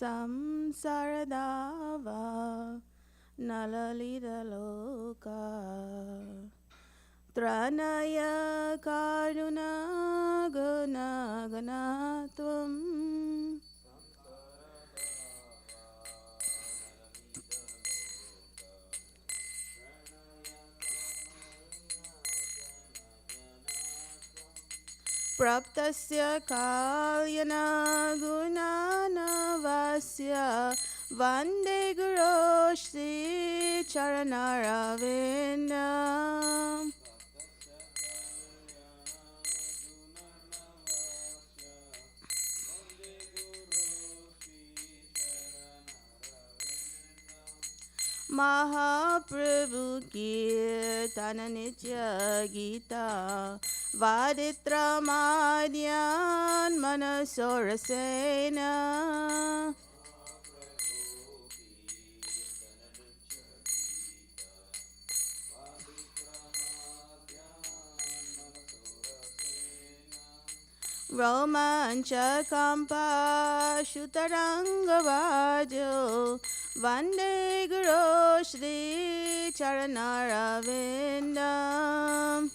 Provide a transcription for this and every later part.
samsaradava nalalidaloka tranaya karuna guna ganatvam praptasya kalyana gunanavasya vande guru shri charanaravinda Mahaprabhu Kirtana Nitya Gita Vaditra Madhyan Manasorasena Romancha Kampa Shutaranga Vajo Vande Guru Shri Charanaravinda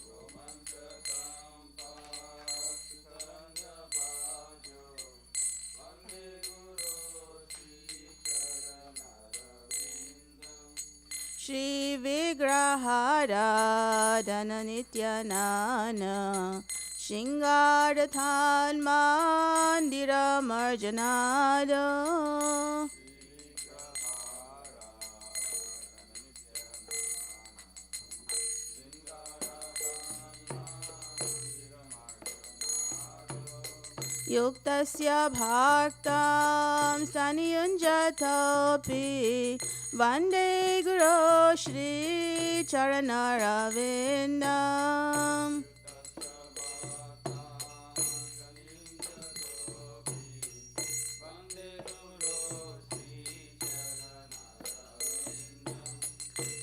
Shri Vigrahara Dana Nityanana Shingarathan Mandira Marjanada Yuktasya bhaktam saniyunjatopi Vande Guru Shri Charanaravinda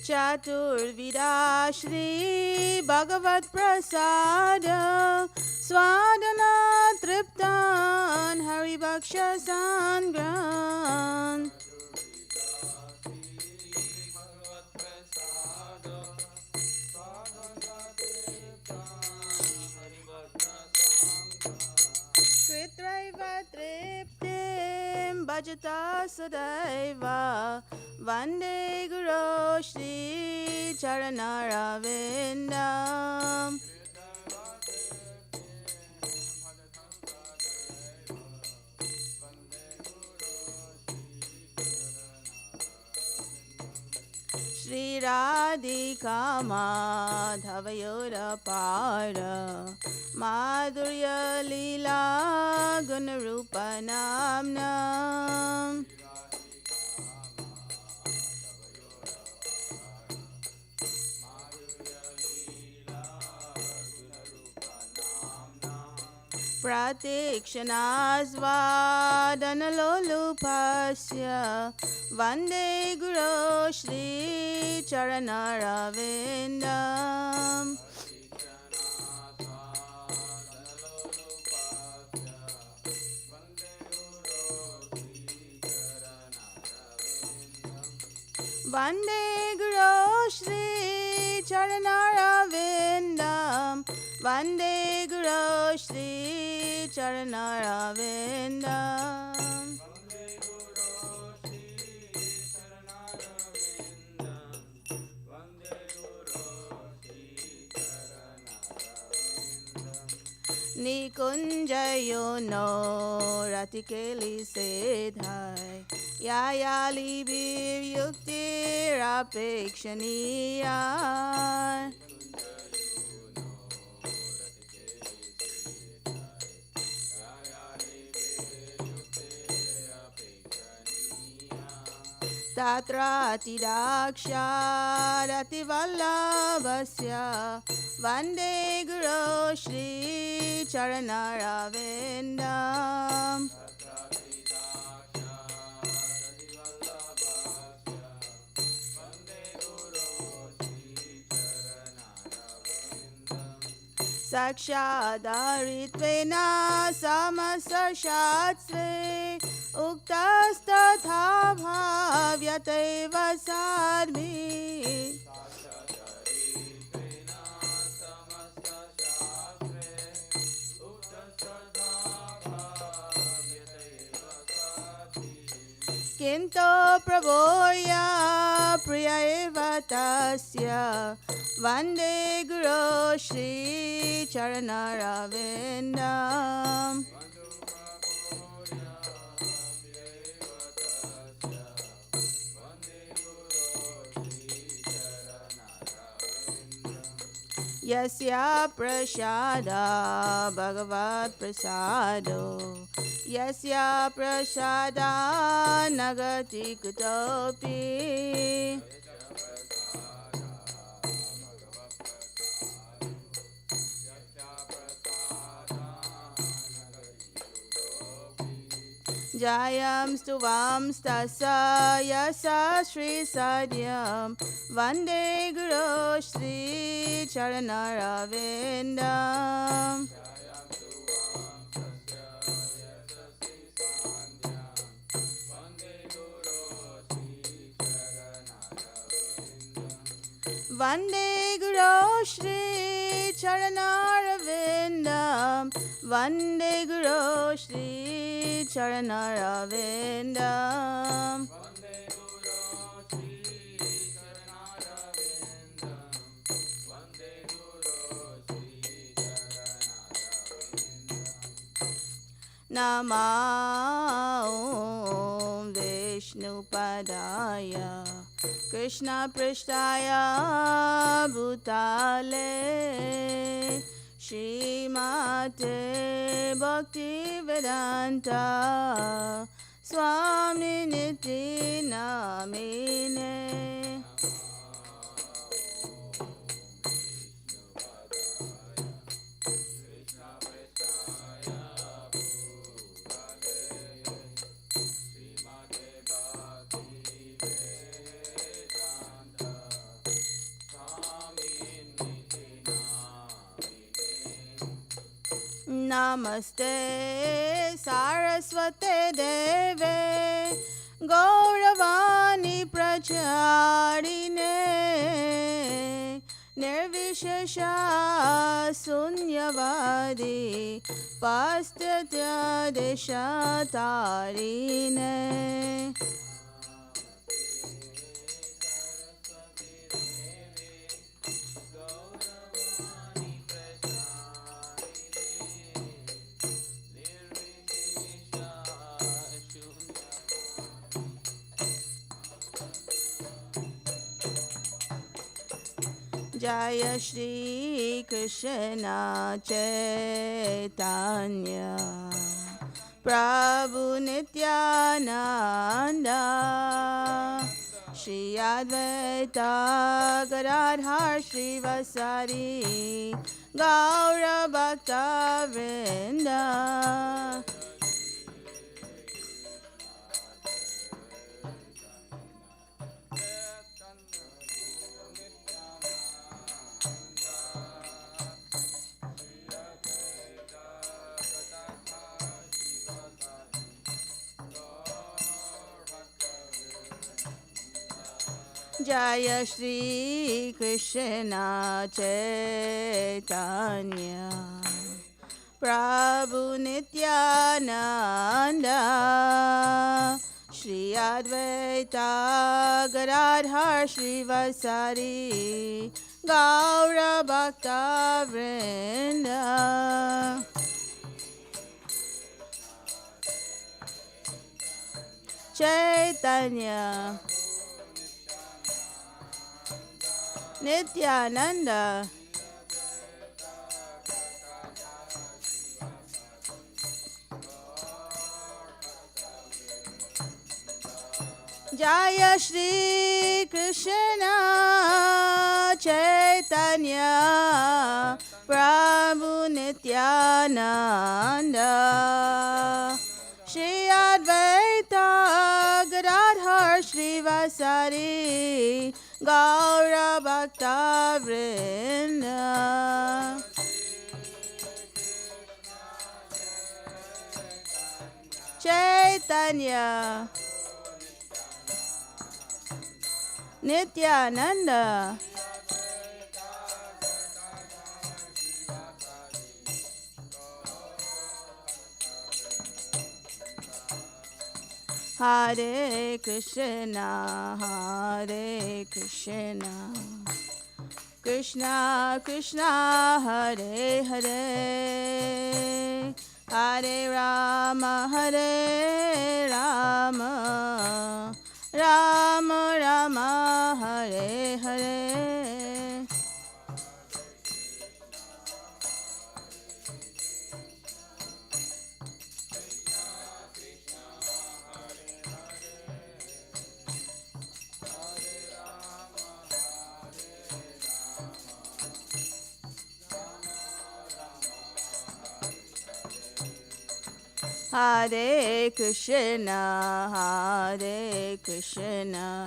Chaturvida Shri Bhagavat Prasada Swadana Triptan Haribaksha Sangran Kritraiva Triptim Bhajata Sadaiva Vande Guru Shri Charanaravinda Shri Radhika Madhavayora Para Madhurya Leela Gunarupa Namnam Pratikshanaasvadanalolupasya Vande Guru Shri Charanaravinda Vande Guru Shri Charanaravinda Vande Guru Shri Charanaravinda Nikunjayo no ratikeli sedhai Yayali bir yukti rapekshaniya Tatra Tidaksha Rativallabhasya Vande Guru Shri Charanaravinda Sakshadaриtvena samasashatsve मुक्तस्तथा भाव्यतैव साध्भिः किन्तु प्रभोया प्रिय एव तस्य वन्दे गुरो श्रीचरणरविन्दम् यस्य प्रसादा भगवत्प्रसादो यस्य प्रसादा न गति कुतोऽपि जायं स्तुवांस्तस्य यस्य श्रीसद्यं वन्दे गुरो श्रीचरणरविन्दम् वन्दे गुरो श्रीचरणरविन्दम् वन्दे गुरो श्रीचरणरविन्दम् नमो विष्णुपदाय कृष्णपृष्ठाय भूतले श्रीमते भक्तिवेदान्ता स्वामिनिति नामिने नमस्ते सारस्वते देवे गौरवाणी प्रचारिणे निर्विशेष शून्यवादी पाश्चात्यदेशतारिणे जय श्री कृष्ण चैतन्य प्रभु नित्यानंद श्री अद्वैत गदाधर श्रीवासादि गौर भक्तवृंद जय श्री कृष्ण चैतन्य प्रभु नित्यानंद श्री अद्वैत गदाधर श्रीवासादि गौर भक्तवृंद चैतन्य नित्यानंद जय श्री कृष्ण चैतन्य प्रभु नित्यानंद श्री अद्वैत गदाधर श्रीवासादि गौर भक्तवृंद Chaitanya Nityananda Hare Krishna, Hare Krishna, Krishna Krishna, Hare Hare, Hare Rama, Hare Rama, Rama Rama, Hare Hare. Hare Krishna, Hare Krishna,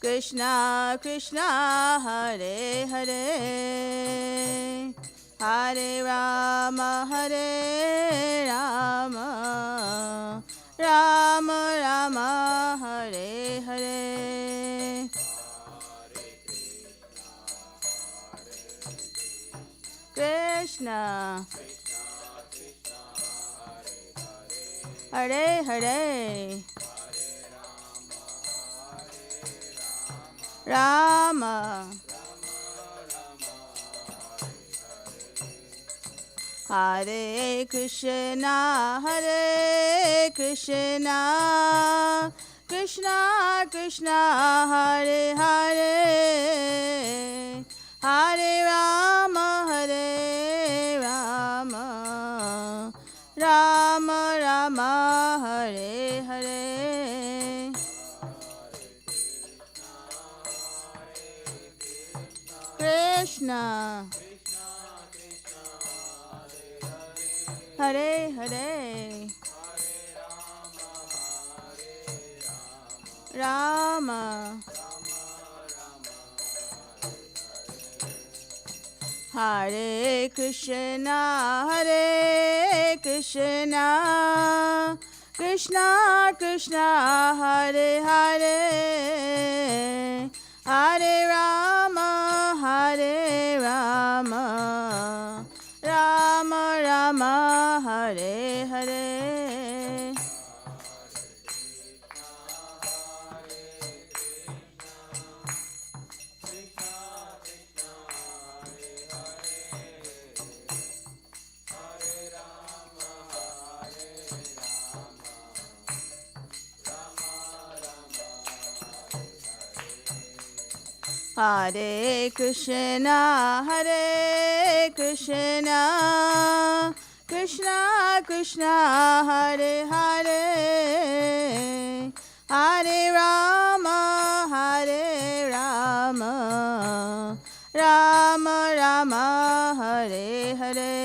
Krishna Krishna, Hare Hare, Hare Rama, Hare Rama, Rama Rama, Hare Hare. Krishna Hare Hare, Rama, Hare Krishna, Hare Krishna, Krishna Krishna, Hare Hare, Hare Rama, Hare Rama, Rama Rama, Hare Hare. Krishna Hare Hare, Rama, Hare Krishna, Hare Krishna, Krishna Krishna, Hare Hare, Hare Rama, Hare Rama, Rama Rama, Hare Hare. Hare Krishna, Hare Krishna, Krishna Krishna, Hare Hare, Hare Rama, Hare Rama, Rama Rama, Hare Hare.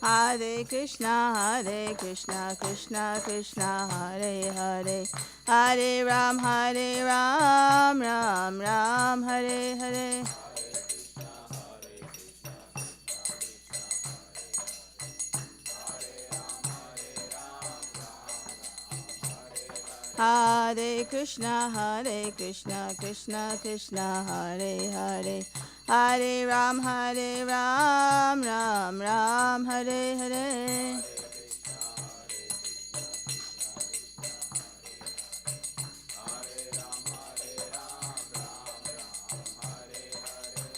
Hare Krishna, Krishna Krishna, Hare Hare, Hare Ram, Ram Ram, Hare Hare. Hare Krishna, Krishna Krishna, Hare Hare, Hare Ram, Ram Ram, Hare Hare.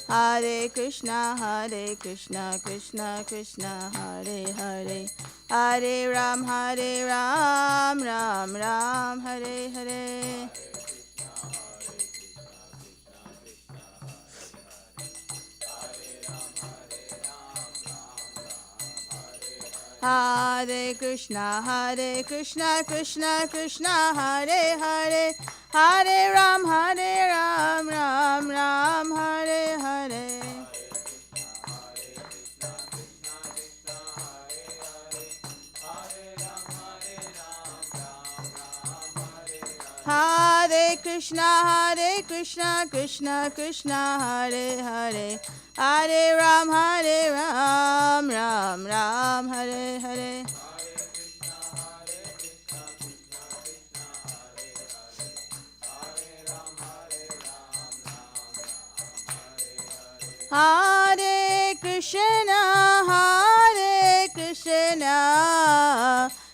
Hare Krishna, Krishna Krishna, Hare Hare, Hare Ram, Ram Ram, Hare Hare. Hare Krishna, Krishna Krishna, Hare Hare, Hare Ram, Ram Ram, Hare Hare. Hare Krishna, Krishna Krishna, Hare Hare, Hare Ram, Ram Ram, Hare Hare. Hare Krishna,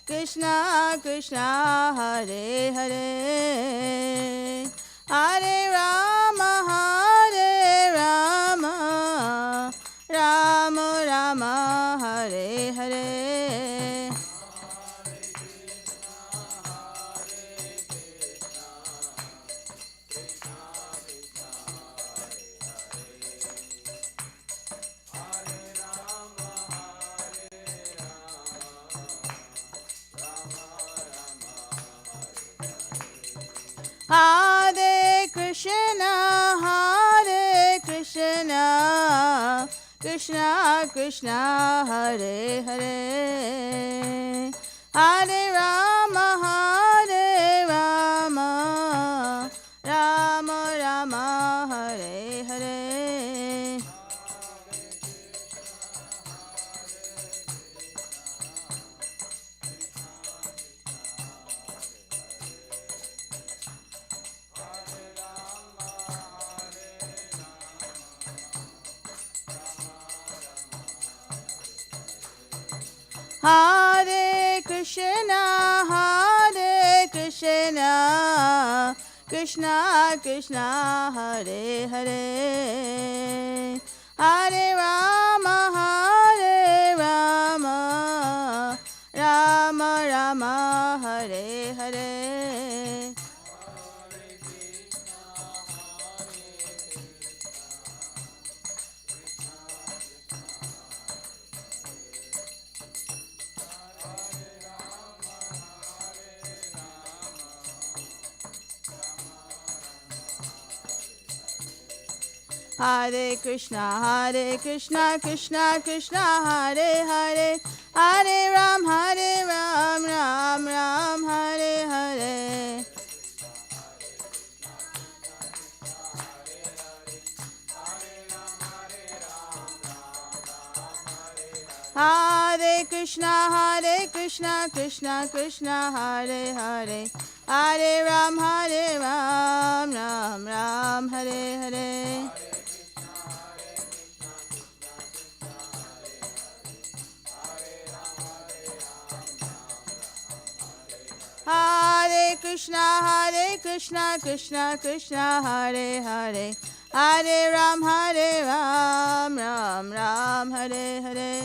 Krishna Krishna, Hare Hare, Hare Rama, Rama Rama, Hare Hare. Hare Krishna, Krishna Krishna, Hare Hare, Hare Rama, Rama Rama, Hare Hare. Hare Krishna, Krishna Krishna, Hare Hare, Hare Rama, Rama Rama, Hare Hare. Hare Krishna, Krishna Krishna, Hare Hare, Hare Ram, Ram Ram, Hare Hare. Hare Krishna, Krishna Krishna, Hare Hare, Hare Ram, Ram Ram, Hare Hare. Hare Krishna, Krishna Krishna, Hare Hare, Hare Ram, Ram Ram, Hare Hare.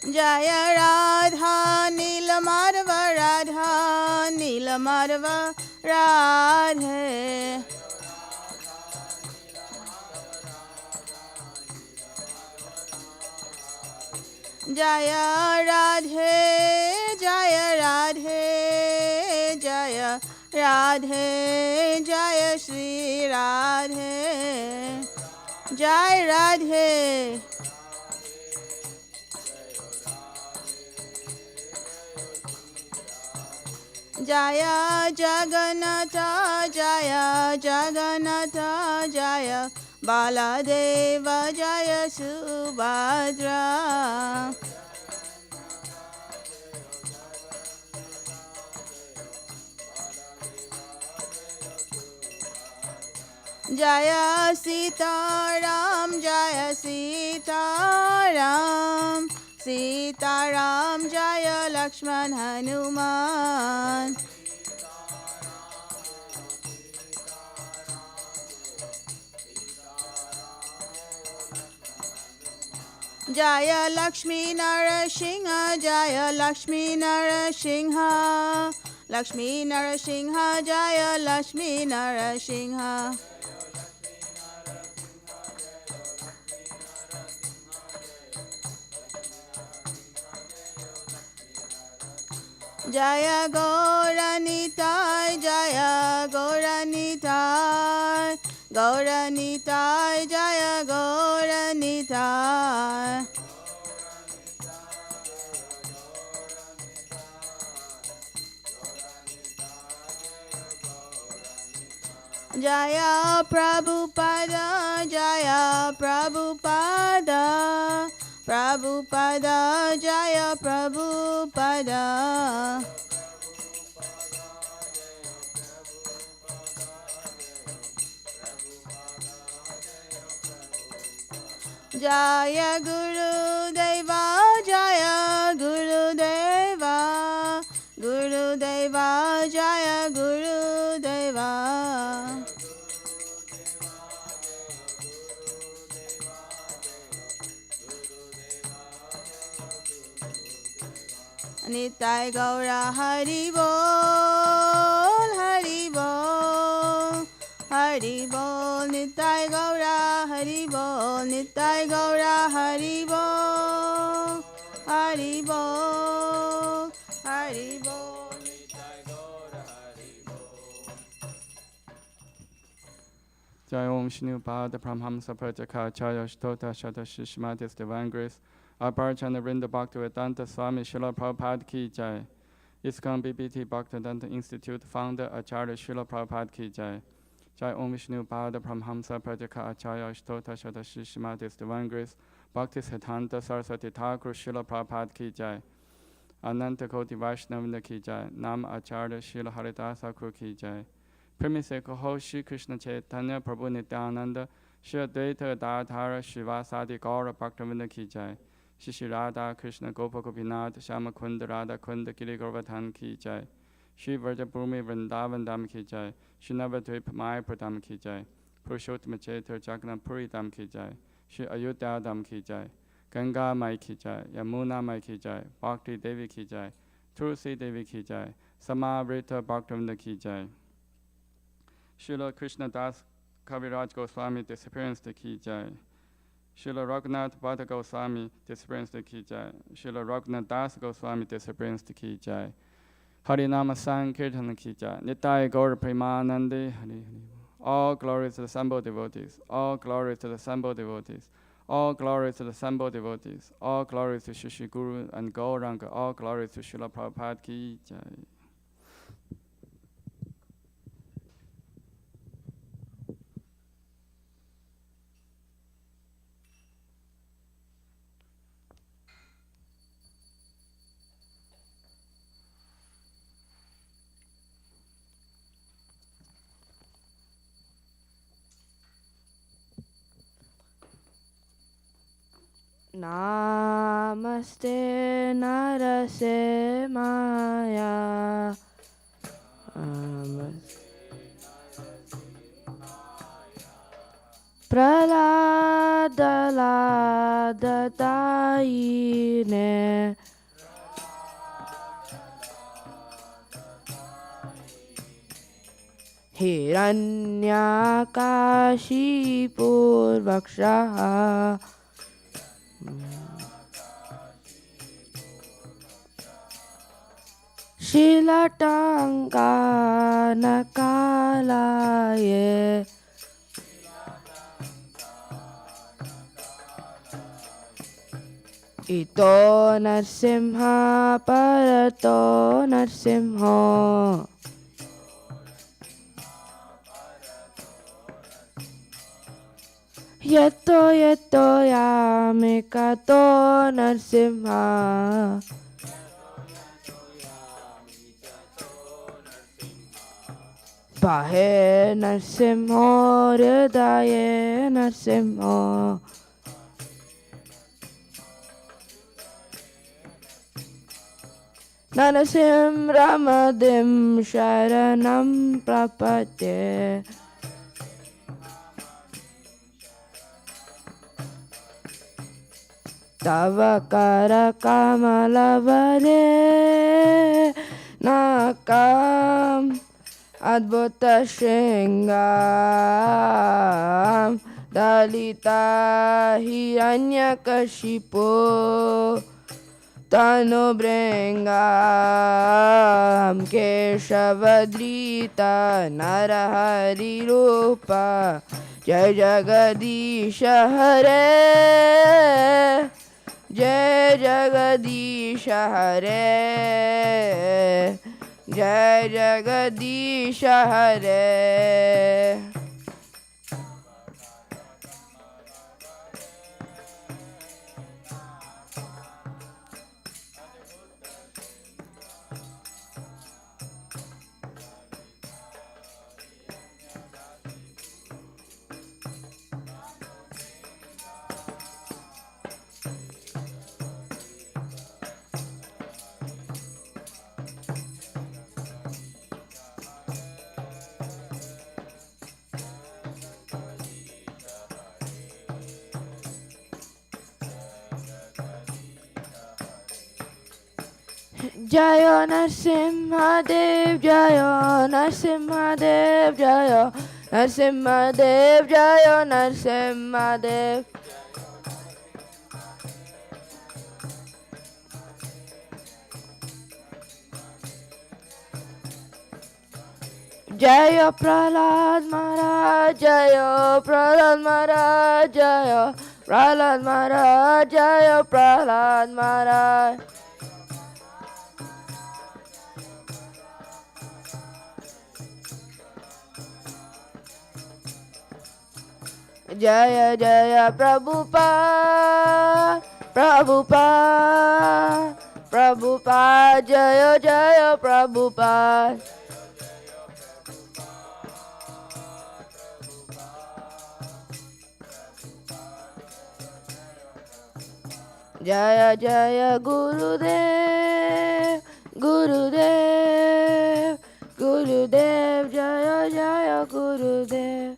Jaya Radha Neelamadava, Radha Neelamadava, Radhe. Jaya Radhe, Jaya Radhe, Jaya Radhe, Jaya Shri Radhe, Jai Radhe. Jaya Jagannatha, Jaya Jagannatha, Jaya Baladeva, Jaya Subhadra. Jaya Sitaram, Jaya Sitaram, Sitaram, Jaya Lakshman Hanuman. Jaya Lakshmi Narasingha, Jaya Lakshmi Narasingha, Lakshmi Narasingha, Jaya Lakshmi Narasingha. Jaya Gauranitai, Jaya Gauranitai, Gauranitai, Jaya Gauranitai. Nitai. Jaya Prabhupada, Jaya Prabhupada, Prabhupada, Jaya Prabhupada. Jaya Guru Deva, Jaya Guru Deva, Guru Deva, Jaya Guru Deva. Nitai Gaura Hari Bol, Hari Bol, Hari Bol, Nitai Gaura Hari Bol, Nitai Gaura Hari Bol, Hari Bol, Hari Bol, Nitai Gaura Hari Bol. Jai Om Shinu Pada Pramhamsa Prataka Chaya Shtota Shata Shishmatis Divine Grace. Aparchana Rinda Bhaktivedanta Swami Srila Prabhupada Ki Jai. ISKCON BBT Bhaktivedanta Institute Founder Acharya Srila Prabhupada Ki Jai. Jai Om Vishnu Pada Pramhamsa Prataka Acharya Shtota Shata Shishmatis Divine Grace. Bhakti Siddhanta Saraswati Thakur Srila Prabhupada Ki Jai. Ananta Koti Vaishnavanda Ki Jai. Nam Acharya Srila Haridasa Thakur Ki Jai. Premise Kaho Shri Krishna Chaitanya Prabhu Nityananda Shri Advaita Gadadhara Srivasadi Gaura Bhaktivinoda Ki Jai. Shri Radha Krishna Gopa Gopinath Shama Kunda Radha Kunda Giri Govardhan Ki Jai. Shri Vrajabhumi Vrindavan Dham Ki Jai. Shri Navadvip Mayapur Dham Ki Jai. Purushottama Chaitra Jagannath Puri Dham Ki Jai. Shri Ayodhya Dham Ki Jai. Ganga Mai Ki Jai. Yamuna Mai Ki Jai. Bhakti Devi Ki Jai. Tulsi Devi Ki Jai. Samavrita Bhaktivinoda Ki Jai. Srila Krishna Das Kaviraj Goswami Disappearance the Ki Jai. Srila Raghunath Bhatta Goswami Disappearance the Ki Jai. Srila Raghunath Das Goswami Disappearance the Ki Jai. Harinama Sankirtan Ki Jai. Nitai Gaur Premanande Hari. All glories to the assembled devotees. All glories to the assembled devotees. All glories to the assembled devotees. All glories to Shri Guru and Gauranga. All glories to Srila Prabhupada Ki Jai. Namaste Narase Maya. Praladala Daine. Hiranyakashipur Vakshaha. Shilatanga Nakalaye. Ito Narsimha Parato Narsimha. Yato yato yamikato Narsimha. Pahe Narsimha Hridaye Narsimha. Narasim Ramadim Sharanam Prapate. Tavakara Kamalavare Nakam Adbhuta Shringam Dalita Hiranyakashipu Tanu Brengam Keshavadrita Narahari Rupa जय जगदीश हरे जय जगदीश हरे जय जगदीश हरे जय नरसिंहदेव जय नरसिंहदेव जय नरसिंहदेव जय नरसिंहदेव जय प्रहलाद महाराज जय प्रहलाद महाराज जय प्रहलाद महाराज जय प्रहलाद महाराज जय जय प्रभुपाद प्रभुपाद प्रभुपाद जय जय प्रभुपाद जय जय गुरुदेव गुरुदेव गुरुदेव जय जय गुरुदेव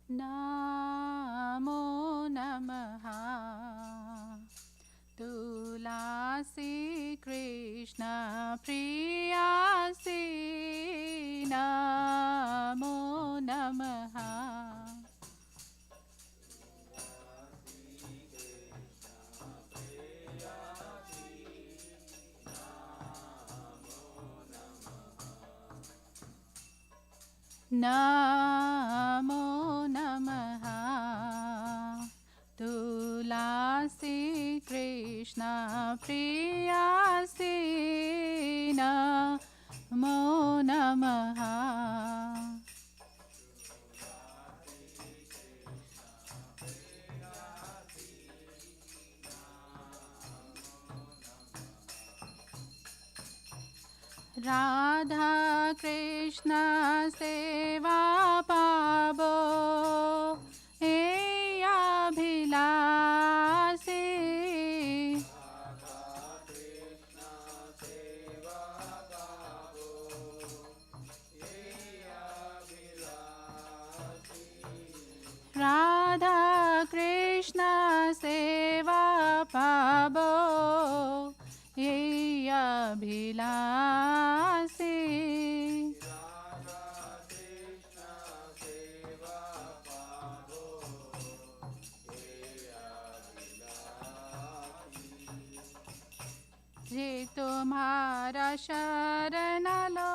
नमो नमः तुलसी कृष्ण प्रियासी नमो नमः नमो नमः तुलसी कृष्ण प्रियासी नमो नमः राधा कृष्ण सेवा पाबो ए अभिलाषी राधा कृष्ण सेवा पाबो ये जे तुम्हारा शरण लो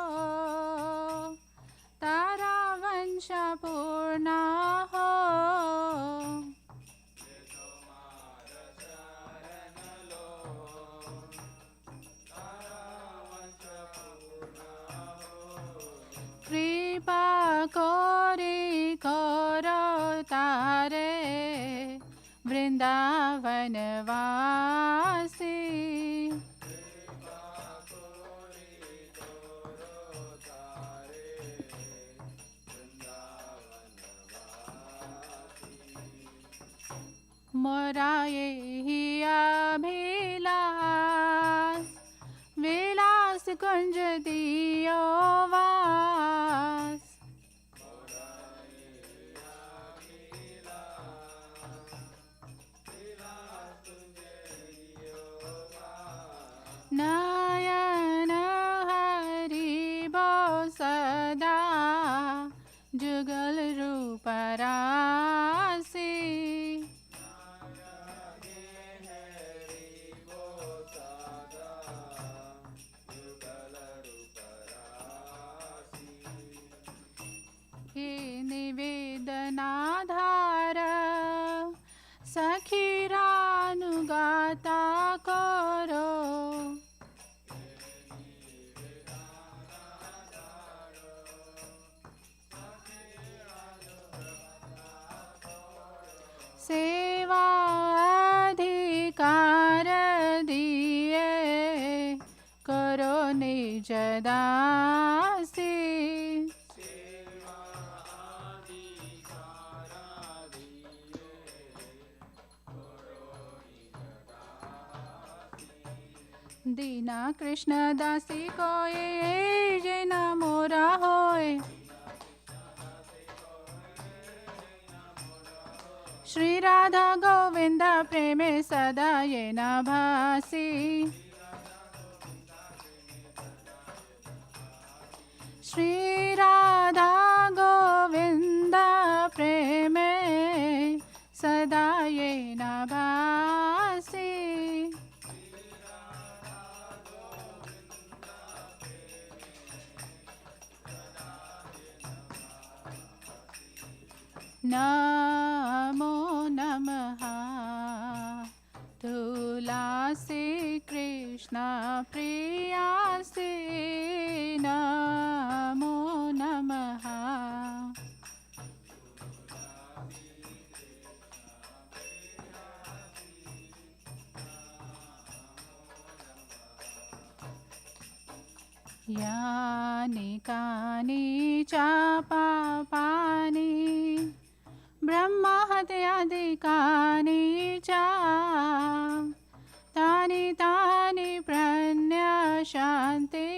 तारा वंश पूर्ण हो। कृपा कोरी करो तारे वृंदावन वासी। मोरा यही अभिलाष विलास कुंज दियो वास। नयन हरिबो सदा जुगल रूप राशि। हे निवेदनाधार सखीरानुगाता करो। सेवा अधिकार दिए करो निज दासी। दीना कृष्ण दासी कोय जैन मोरा होय। श्री राधा गोविंद प्रेमे सदा ये न भासी। श्री राधा गोविंद प्रेमे सदा ये न भासी। नमो नमः तुलसी कृष्ण प्रियासी। नमो नमः यानि कानि च पापानि ब्रह्म हत्यादिकानि च तानि तानि प्रणश्यन्ति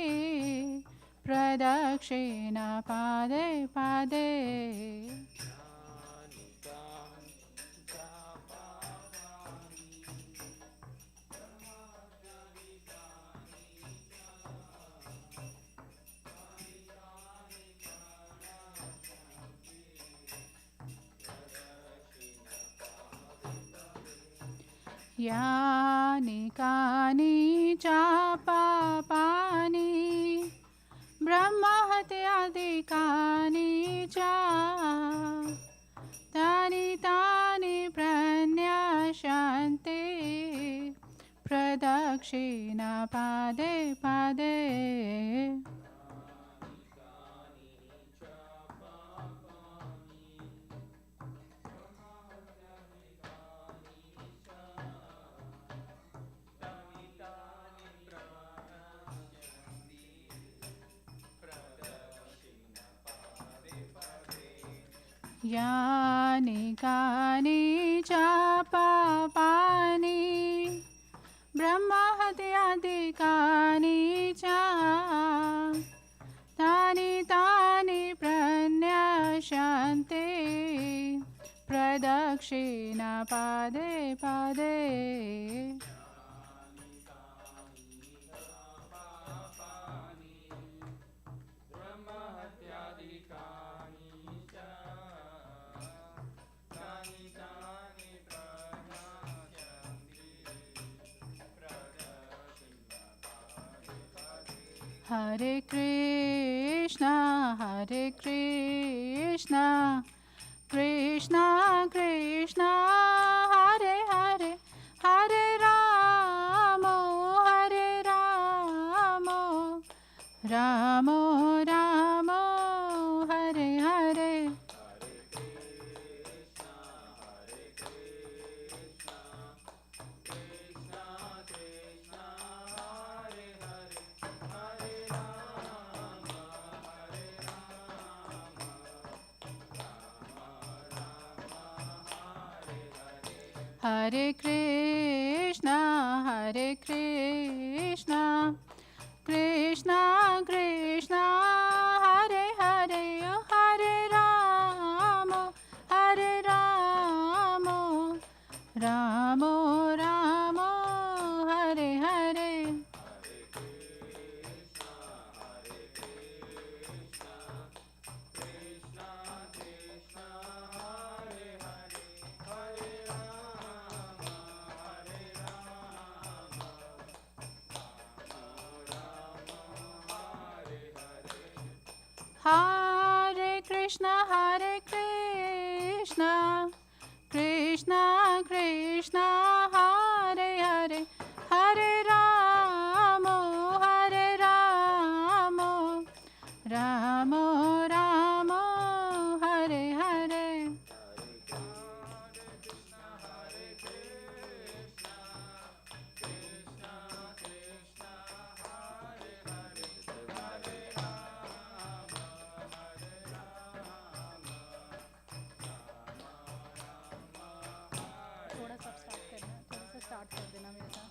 प्रदक्षिण पादे पादे। यानि कानि च पापानि ब्रह्म हत्यादिकानि च तानि तानि प्रणश्यन्ति प्रदक्षिण पादे पादे। यानि कानि च पापानि ब्रह्म हत्यादिकानि च तानि तानि प्रणश्यन्ति प्रदक्षिण पादे पादे। Hare Krishna, Hare Krishna, Krishna Krishna, Hare Hare, Hare Ramo, Hare Ramo, Ramo Ramo, Hare Hare. Hare Krishna, Hare Krishna, Krishna Krishna, Hare Hare, Hare Ramo, Hare Ramo, Ramo Ramo, Hare Hare. Hare Krishna, Hare Krishna, Krishna Krishna, Hare Hare, Hare Ramo, Hare Ramo, Ramo Ramo, Hare Hare. थोड़ा सा start करना, थोड़ा सा start कर देना मेरे साथ.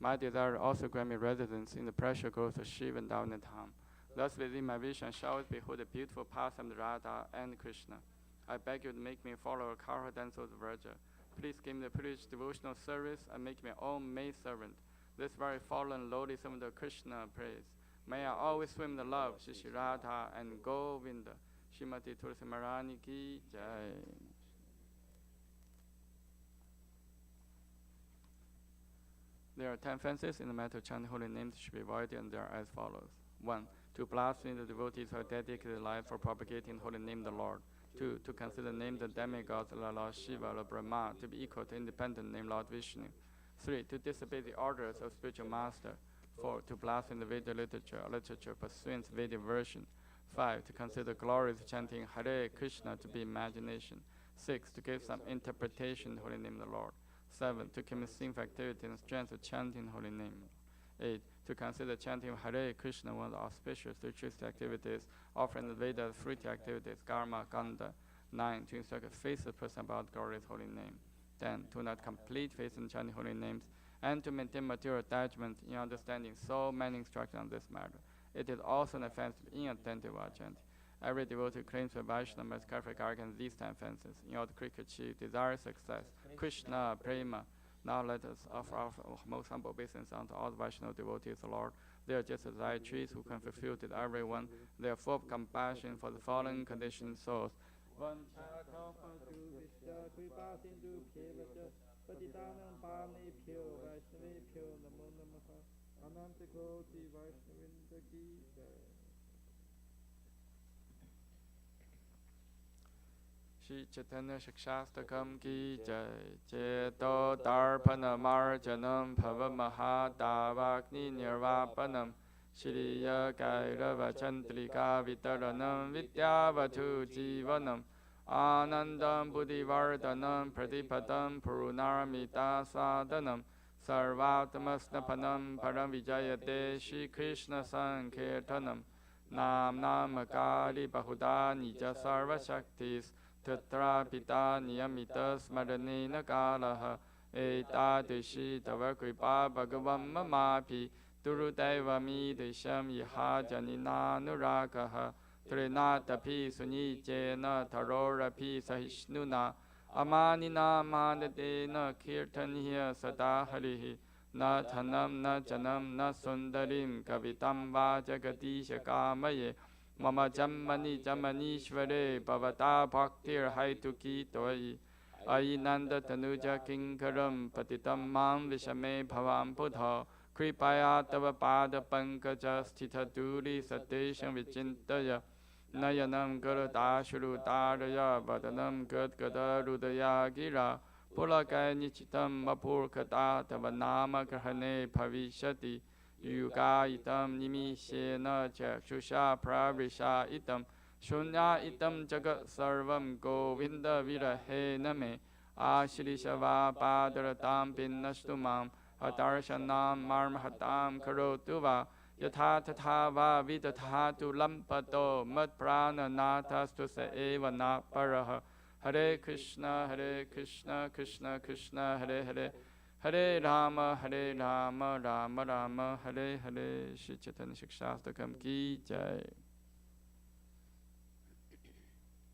My desire also grant me residence in the precious groves of Shiva and Dhaam. Thus, within my vision, shall always behold the beautiful path of Radha and Krishna. I beg you to make me follow a Kara dance of the Virgin. Please give me the privileged devotional service and make me own maid servant. This very fallen lowly servant of Krishna praise. May I always swim in the love, Shri Radha and Govinda. Srimati Tulsi Maharani ki jai. There are 10 fences in the matter of chanting holy names should be avoided, and they are as follows. 1. To blaspheme the devotees who have dedicated life for propagating holy name of the Lord. 2. To consider the name of the demigods, Lord Shiva, Lord Brahma, to be equal to independent name Lord Vishnu. 3. To disobey the orders of spiritual master. 4. To blaspheme the Vedic literature pursuant to Vedic version. 5. To consider glories of chanting Hare Krishna to be imagination. 6. To give some interpretation of holy name of the Lord. 7. To commit sinful activity and strength of chanting holy name. 8. To consider chanting Hare Krishna one of the auspicious ritualistic activities, offering the Vedas fruity activities, karma, ganda. 9. To instruct a faithful person about glorious holy name. 10. To not complete faith in chanting holy names, and to maintain material attachment in understanding so many instructions on this matter. It is also an offense to be inattentive while chanting. Every devotee claims to Vaishnava must carefully guard against these 10 offenses in order to achieve desired success. Krishna, Prema. Now let us offer our most humble obeisance unto all the Vaishnava devotees, O Lord. They are just as thy trees who can fulfill to everyone. They are full of compassion for the fallen conditioned souls. Shri Chaitanya Shikshastakam ki jai. Cheto Darpanamarjanam Bhavamahadavakni Nirvapanam Shriya Kairava Chantrika Vitaranam Vidyavatu Jivanam Anandam Buddhivardhanam Pradipadam Purunarmita Sadhanam Sarvatamasnapanam Param Vijayate Shri Krishna Sankirtanam Nam Namakari Bahuda Nija Sarva Shaktis Tatra Pita Niyamita Smaranena Kalaha Etadishi Tava Kripa Bhagavam Mamapi Durudeva Midisham Yaha Janina Nurakaha Trinatapi Sunijena Tarorapi Sahishnuna Amanina Manadena Kirtaniya Sadaharihi Na Thanam Na Janam Na Sundarim Kavitam Va Jagatisha Kamaye Mama Jammani Jammanishvare Bhavata Bhaktir Haituki Toyi Ayinanda Tanuja Kinkaram Patitam Mam Vishame Bhavam Buddha Kripaya Tava Pada Pankaja Sthita Duri Satesham Vichintaya Nayanam Garadashuru Daraya Vadanam Gadgada Rudaya Gira Pulakaya Nichitam Mapurkata Tavanama Grahane Bhavishati Yuga itam nimishena chakshusha pravisha itam shunya itam jagat sarvam govinda virahe name ashirishava padaratam pinnashtumam hatarshanam marmahatam karotuva yatha tatha va vidathatu lampato mat prana nathastu sa eva na paraha Hare Krishna Krishna Krishna Hare Hare Hare Rama, Rama Rama, Hare Hare. Shri Chaitanya Shikshastakam ki jai.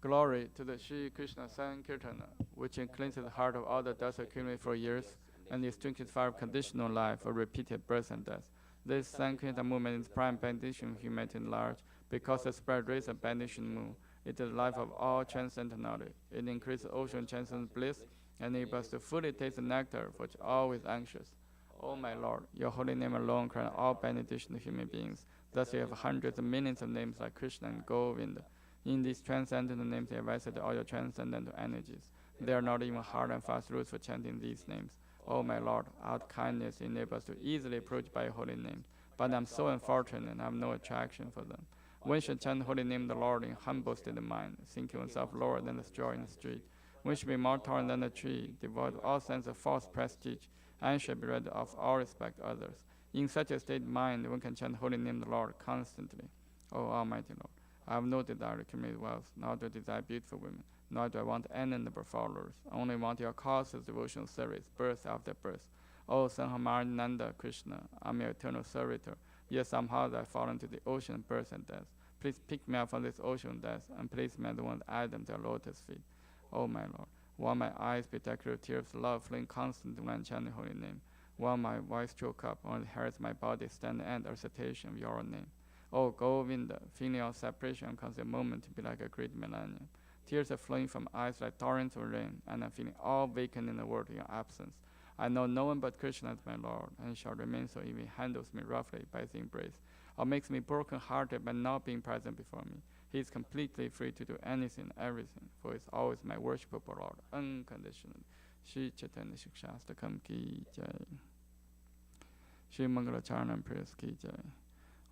Glory to the Shri Krishna Sankirtana, which cleanses the heart of all the dust accumulated for years and extinguishes fire of conditional life or repeated birth and death. This Sankirtana movement is prime benediction of humanity at large, because the spread rays of benediction moon. It is the life of all transcendental knowledge. It increases ocean transcendent bliss, enable us to fully taste the nectar for which always anxious. O my Lord, your holy name alone grants all benediction to human beings. Thus you have hundreds of millions of names like Krishna and Govinda. In these transcendental names, they have vested all your transcendental energies. There are not even hard and fast rules for chanting these names. O my Lord, out kindness enables us to easily approach by your holy names. But I'm so unfortunate and have no attraction for them. One should chant the holy name of the Lord in humble state of mind, thinking oneself lower than the straw in the street. One should be more tolerant than the tree, devoid of all sense of false prestige, and should be ready to offer all respect to others. In such a state of mind, one can chant the holy name of the Lord constantly. O Almighty Lord, I have no desire to accumulate wealth, nor do I desire beautiful women, nor do I want any number of followers. I only want your causeless devotional service, birth after birth. O Sanhamarnanda Krishna, I'm your eternal servitor. Yet somehow I have fallen to the ocean of birth and death. Please pick me up from this ocean of death and place me at the one Adam to your lotus feet. O my Lord, while my eyes spectacular tears of love flowing constantly when chanting holy name, while my voice choke up, only hurts my body stand and recitation of your name. O Govinda, feeling your separation causes a moment to be like a great millennium. Tears are flowing from eyes like torrents of rain, and I'm feeling all vacant in the world in your absence. I know no one but Krishna as my Lord, and shall remain so if he handles me roughly by his embrace, or makes me broken-hearted by not being present before me. He is completely free to do anything, everything, for he is always my worshipable Lord, unconditionally. Shri Chaitanya Shikshastakam ki jai. Shri Mangala Charanam Prayers ki jai.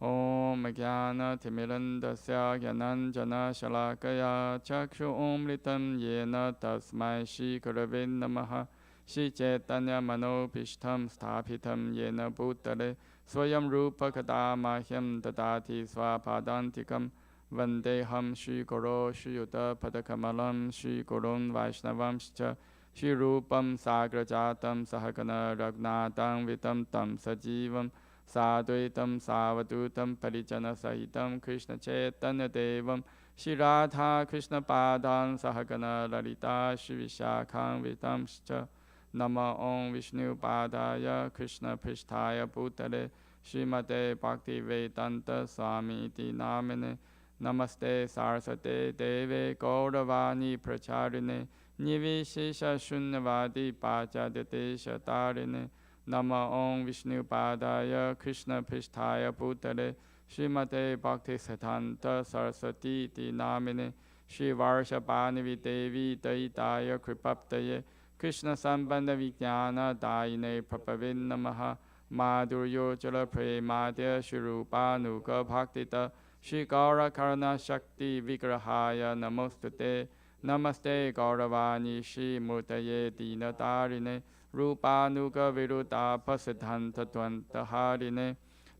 Om Jnana Timirandasya Jnananjana Shalakaya Chakshu Omritam Yena Tasmai Shri Gurave Namaha. Shri Chaitanya Manopishtam Sthapitam Yena Bhutale Swayam Rupa Kadamahyam Dadati Swapadantikam Vandeham Shri Guru Shri Yuta Padakamalam Shri Gurun Vaishnavam Shcha Shri Rupam Sagrajatam Sahagana Ragnatam Vitam Tam Sajivam Sadvaitam Savadutam Parijana Sahitam Krishna Chaitanya Devam Shri Radha Krishna Padan Sahagana Lalita Shri Vishakham Vitam Shcha Nama Om Vishnu Padaya Krishna Pristhaya Bhutale Srimate Bhakti Vedanta Swami Iti Namine Namaste Sarasate Deve Gauravani Pracharine Nivishesha Shunyavadi Pachadate Shatarine Nama Om Vishnu Padaya Krishna Pristhaya Bhutale Srimate Bhakti Siddhanta Saraswati Iti Namine Shri Varshabhanavi Devi Daitaya Kripaptaye Krishna Sambandha Vijnana Daine Prabhavin Namaha Madhuryo Jala Premadya Shri Rupa Nuga Bhaktita Shri Gaura Karana Shakti Vigrahaya Namostute Namaste Gauravani Shri Murtaye Dina Darine Rupa Nuga Viruddha Pasiddhanta Dvanta Harine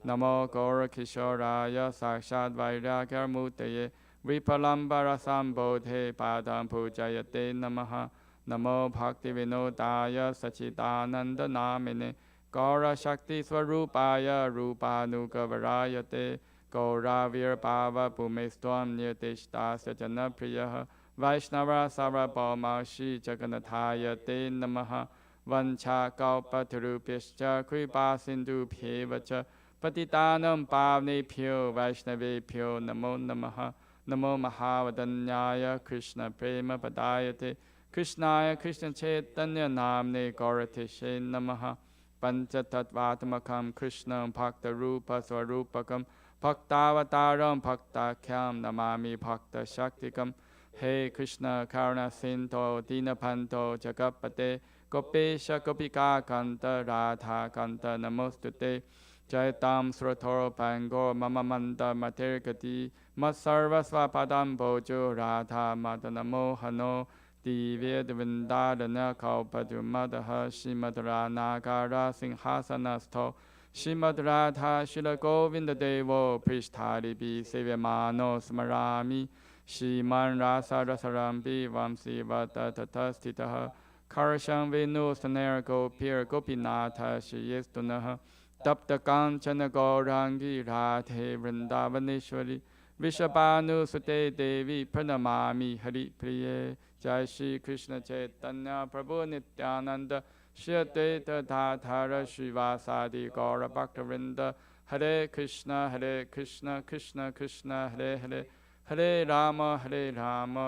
Namo Gaura Kishoraya Sakshad Vairagya Murtaye Vipalambara Sambodhe Padam Pujayate Namaha Namo Bhakti Vinodaya Sachidananda Namine Gaura Shakti Swarupaya Rupanuga Varayate Gauravir Bhava Bhumistvam Nirtishta Sajana Priyaha Vaishnava Sarabhoma Shri Jagannathaya Te Namaha Vancha Kalpatarupyascha Kripa Sindhu Bhyevacha Patitanam Pavne Pyo Vaishnave Pyo Namo Namaha Namo Mahavadanyaya Krishna Prema Padayate Krishnaya Krishna Chaitanya Namne Gaurateshe Namaha Panchatattvatmakam Krishna Bhakta Rupa Swarupakam Bhaktavataram Bhaktakyam Namami Bhakta Shaktikam Hey Krishna Karuna Sinto Dinapanto Jagapate Gopesha Gopika Kanta Radha Kanta Namostute Jaitam Sratoro Pango Mamamanda Matergati Masarvasva Padam Bojo Radha Madana Mohano Divya Vindadana Kaupadumadaha Shimadra Nagara Singhasanasto Shrimad Radha Shila Govinda Devo Prishtari Bi Sevyamano Smarami Shriman Rasa Rasarambi Vamsi Vata Tatastitaha Karasham Venu Saner Gopir Gopinatha Shriyestunaha Tapta Kanchana Gaurangi Radhe Vrindavaneshwari Vishabhanu Sute Devi Pranamami Hari Priye Jai Shri Krishna Chaitanya Prabhu Nityananda Shri Advaita Dhara Srivasadi Gaura Bhaktavinda Hare Krishna Krishna Krishna Hare Hare Hare Rama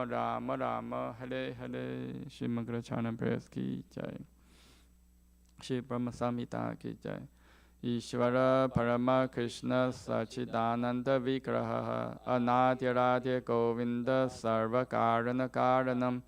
Rama Rama Hare Hare Shri Mangalacharna Prayers Ki Jai Shri Brahma Samhita Ki Jai Ishvara Parama Krishna Sachidananda Vigraha Anadyaradya Govinda Sarva Karana Karanam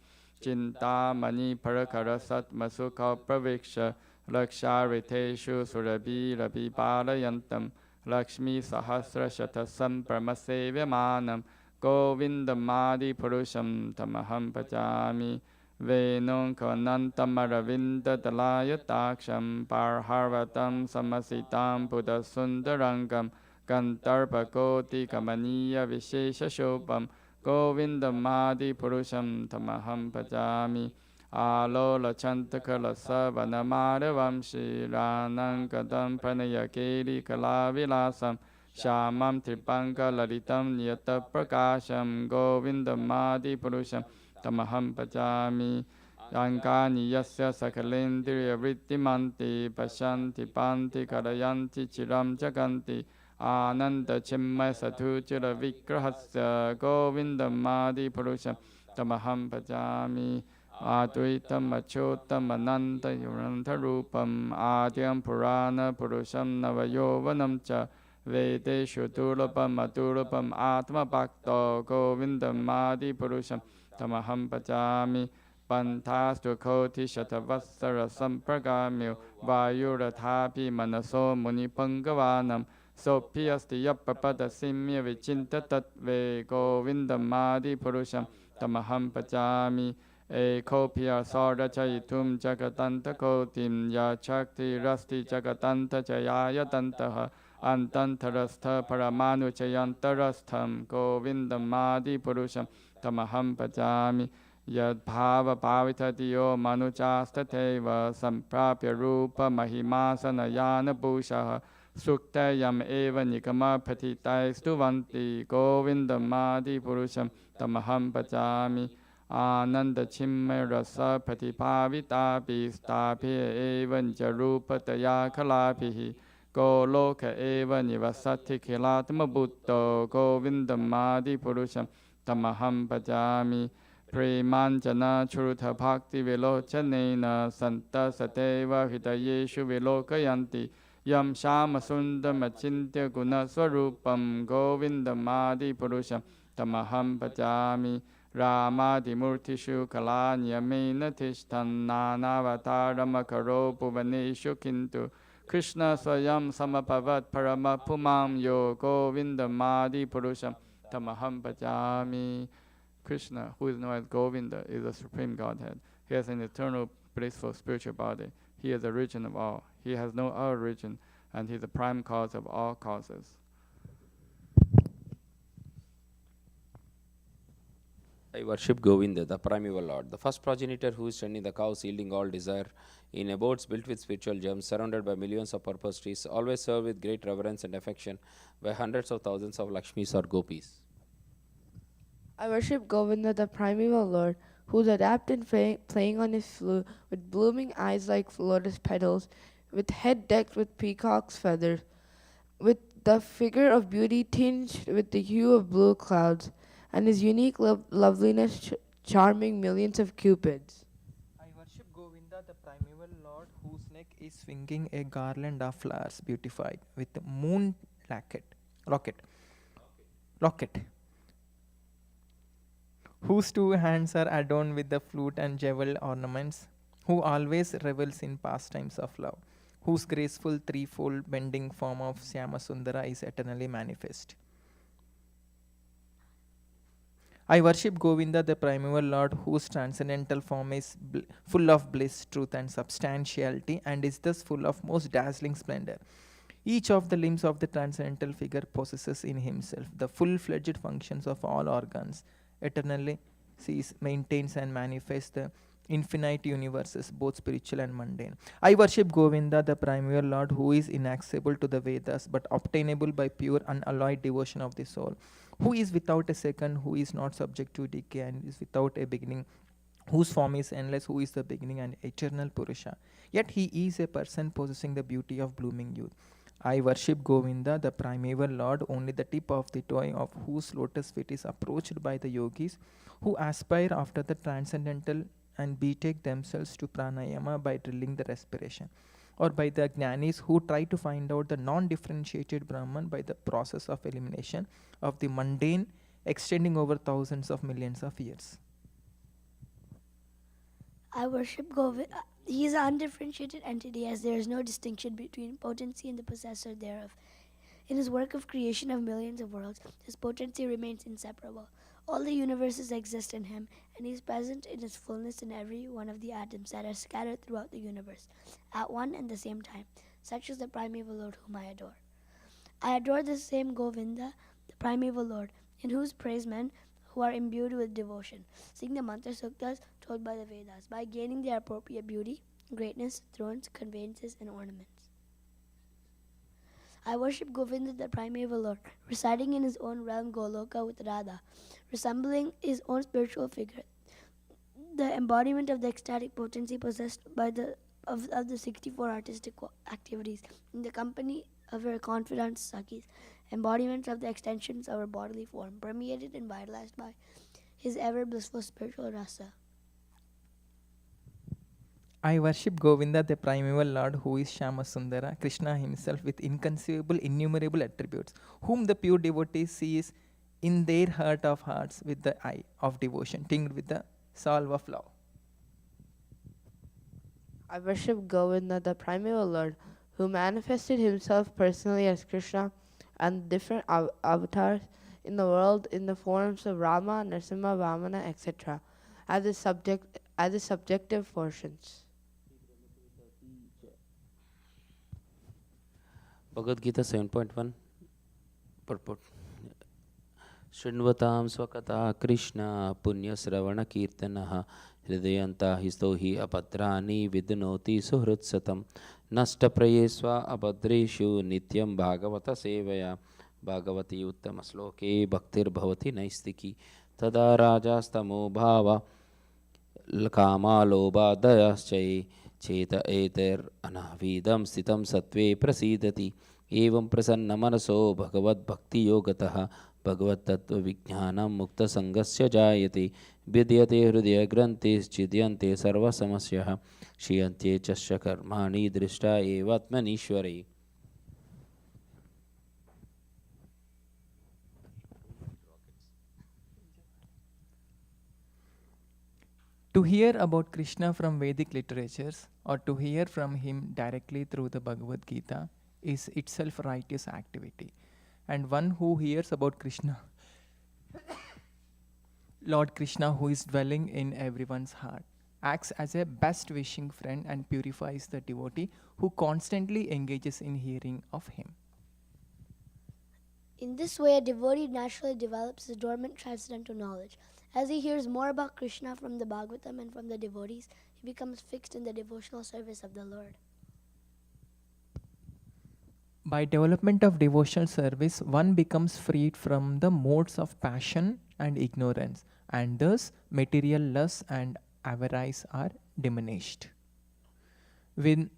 Chinta Mani Parakara Satmasukha Praviksha Lakshariteshu Surabhi Rabi Balayantam Lakshmi Sahasra Shatasam Parmasevyamanam Govindamadi Purusham Tamaham Pajami Venong Kanantam Aravinda Dalayataksham Parharvatam Samasitam Buddha Sundarangam Gantarpa Koti Kamaniya Vishesha Shobam Govindamadi Purusham Tamaham Pajami Alola Chantakala Savanamadavam Shiranang Kadam Pranaya Keli Kalavilasam Shamam Tripanga Lalitam Niyata Prakasham Govindamadi Purusham Tamaham Pajami Yankani Yasya Sakalendriya Vrittimanti Pashanti Panti Karayanti Chiram Jaganti Ananda Chimmai Sathuchira Vikrahasya Govindamadi Purusham Tamaham Pajami Advaitam Achotam Ananta Yuranta Rupam Adyam Purana Purusham Navayovanam Cha Vedeshu Durlapam Adurlapam Atma Bhakto Govindamadi Purusham Tamaham Pajami Pantastu Koti Shatavasara Sampragamil Vayurathapi Manaso Muni Pangavanam Sopiasti Yapapada Simya Vichinta Tatve Govindamadi Purusham Tamaham Pajami Ekopya Sora Chaitum Jagatanta Kotim Yachakti Rasti Jagatanta Jayaya Tantaha Antantarastha Paramanuchayantarastham Govindamadi Purusham Tamaham Pajami Yad Bhava Pavitatiyo Manuchastateva Samprapya Rupa Mahimasanayana Bhushaha Suktayam Eva Nikama Patitai Stuvanti Govindamadi Purusham Tamaham Pajami Ananda Chimme Rasa Patipavitapi Stapya Evan Jarupataya Kalapihi Goloka Eva Nivasati Kilatma Bhutto Govindamadi Purusham Tamaham Pajami Premanjana Churutha Bhakti Vilochanena Santa Sateva Hitayeshu Vilokayanti Yam Shama Sundam Achintya Guna Swarupam Govindamadi Purusham Tamaham Pajami Ramadi Murtishu Kalanyamena Tishtan Nanavataram Karo Puvaneshu Kintu Krishna Swayam Samapavat Parama Pumam Yo Govindamadi Purusham Tamaham Pajami. Krishna, who is known as Govinda, is the Supreme Godhead. He has an eternal, blissful spiritual body. He is the origin of all. He has no other origin, and he is the prime cause of all causes. I worship Govinda, the primeval Lord, the first progenitor who is tending the cows, yielding all desire, in abodes built with spiritual gems, surrounded by millions of purple trees, always served with great reverence and affection by hundreds of thousands of Lakshmis or Gopis. I worship Govinda, the primeval Lord, who is adept in playing on his flute, with blooming eyes like lotus petals, with head decked with peacock's feathers, with the figure of beauty tinged with the hue of blue clouds, and his unique loveliness charming millions of cupids. I worship Govinda, the primeval Lord, whose neck is swinging a garland of flowers beautified with a moon locket, whose two hands are adorned with the flute and jewel ornaments, who always revels in pastimes of love, whose graceful threefold bending form of Syamasundara is eternally manifest. I worship Govinda, the primeval Lord, whose transcendental form is full of bliss, truth, and substantiality, and is thus full of most dazzling splendor. Each of the limbs of the transcendental figure possesses in himself the full-fledged functions of all organs, eternally sees, maintains, and manifests the infinite universes, both spiritual and mundane. I worship Govinda, the primeval Lord, who is inaccessible to the Vedas, but obtainable by pure, unalloyed devotion of the soul, who is without a second, who is not subject to decay, and is without a beginning, whose form is endless, who is the beginning and eternal Purusha. Yet he is a person possessing the beauty of blooming youth. I worship Govinda, the primeval Lord, only the tip of the toe of whose lotus feet is approached by the yogis who aspire after the transcendental and betake themselves to pranayama by drilling the respiration, or by the jnanis who try to find out the non-differentiated Brahman by the process of elimination of the mundane extending over thousands of millions of years. I worship Govinda. He is an undifferentiated entity, as there is no distinction between potency and the possessor thereof. In his work of creation of millions of worlds, his potency remains inseparable. All the universes exist in him, and he is present in his fullness in every one of the atoms that are scattered throughout the universe, at one and the same time. Such is the primeval Lord whom I adore. I adore the same Govinda, the primeval Lord, in whose praise men who are imbued with devotion sing the mantra suktas told by the Vedas, by gaining their appropriate beauty, greatness, thrones, conveyances, and ornaments. I worship Govinda, the primeval Lord, residing in his own realm Goloka with Radha, resembling his own spiritual figure, the embodiment of the ecstatic potency possessed by the 64 artistic activities, in the company of her confidant Sakis, embodiments of the extensions of her bodily form, permeated and vitalized by his ever blissful spiritual rasa. I worship Govinda, the primeval Lord, who is Shyamasundara, Krishna himself with inconceivable, innumerable attributes, whom the pure devotee sees in their heart of hearts with the eye of devotion, tinged with the salve of love. I worship Govinda, the primeval Lord, who manifested himself personally as Krishna and different avatars in the world in the forms of Rama, Narasimha, Vamana, etc., as his subjective portions. Bhagavad Gita 7.1 purport. शृण्वतां स्वकथा Krishna पुण्यश्रवणकीर्तनः हृदयन्ता हिस्तो हि अभद्राणि विदुनोति सुहृत्सतं नष्टप्रये स्व अभद्रेषु नित्यं भागवत सेवया भागवती उत्तमश्लोके भक्तिर्भवति नैस्तिकी तदा राजास्तमो भाव कामालोभादयश्चये चेत एतैरनाविदं स्थितं सत्त्वे प्रसीदति एवं प्रसन्नमनसो भगवद्भक्तियोगतः भगवत्तत्त्वविज्ञानं मुक्तसङ्गस्य जायते विद्यते हृदयग्रन्थिश्चिद्यन्ते सर्वसमस्याः क्षीयन्ते च कर्माणि दृष्टा एवात्मनीश्वरे. To hear about Krishna from Vedic literatures or to hear from him directly through the Bhagavad Gita is itself righteous activity. And one who hears about Krishna, Lord Krishna, who is dwelling in everyone's heart, acts as a best wishing friend and purifies the devotee who constantly engages in hearing of him. In this way, a devotee naturally develops his dormant transcendental knowledge. As he hears more about Krishna from the Bhagavatam and from the devotees, he becomes fixed in the devotional service of the Lord. By development of devotional service, one becomes freed from the modes of passion and ignorance, and thus material lust and avarice are diminished. When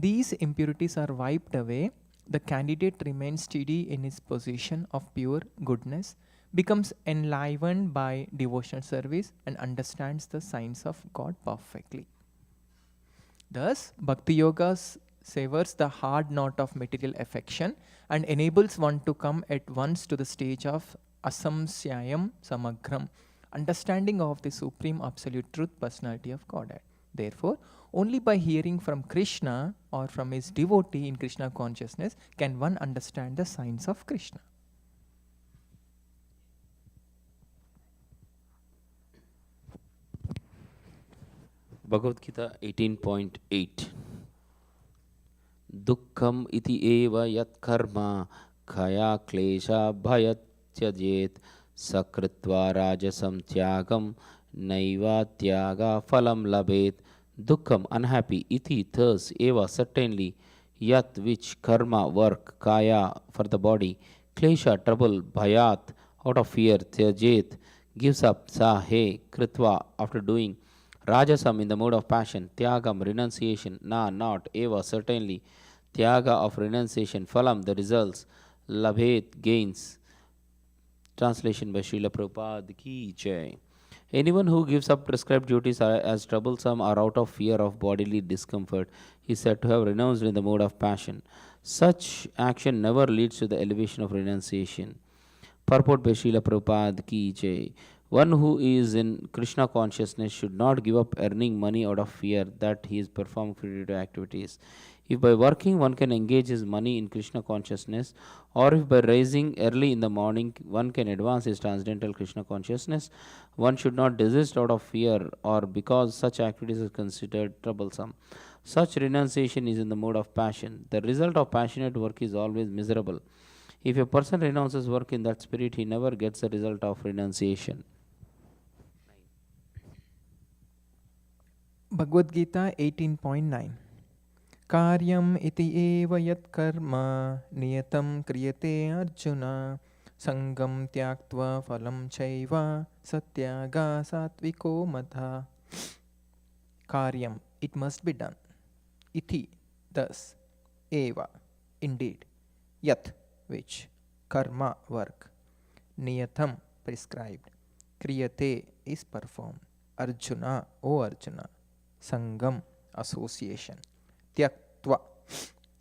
these impurities are wiped away, the candidate remains steady in his position of pure goodness, becomes enlivened by devotional service, and understands the signs of God perfectly. Thus, Bhakti Yoga severs the hard knot of material affection and enables one to come at once to the stage of asamsyayam samagram, understanding of the supreme absolute truth personality of Godhead. Therefore, only by hearing from Krishna or from his devotee in Krishna consciousness can one understand the signs of Krishna. Bhagavad Gita 18.8 Dukkham iti eva yat karma khaya klesha bhayat tyajet sakritva rajasam tyagam naiva tyaga phalam labet. Dukkham, unhappy, iti, thus, eva, certainly, yat, which, karma, work, kaya, for the body, klesha, trouble, bhayat, out of fear, tyajet, gives up, sa, he, kritva, after doing, rajasam, in the mode of passion, tyagam, renunciation, na, not, eva, certainly, tyaga of renunciation, phalam, the results, labhet, gains. Translation by Srila Prabhupada ki jai. Anyone who gives up prescribed duties as troublesome or out of fear of bodily discomfort is said to have renounced in the mode of passion. Such action never leads to the elevation of renunciation. Purport by Srila Prabhupada ki jai. One who is in Krishna consciousness should not give up earning money out of fear that he is performing creative activities. If by working one can engage his money in Krishna consciousness, or if by rising early in the morning one can advance his transcendental Krishna consciousness, one should not desist out of fear or because such activities are considered troublesome. Such renunciation is in the mode of passion. The result of passionate work is always miserable. If a person renounces work in that spirit, he never gets the result of renunciation. Bhagavad Gita 18.9 Karyam iti eva yat karma niyatam kriyate arjuna sangam tyaktva phalam chaiva satyaga satviko matha. Karyam, it must be done. Iti, thus. Eva, indeed. Yat, which. Karma, work. Niyatam, prescribed. Kriyate, is performed. Arjuna, O Arjuna. Sangam, association. Tyaktva,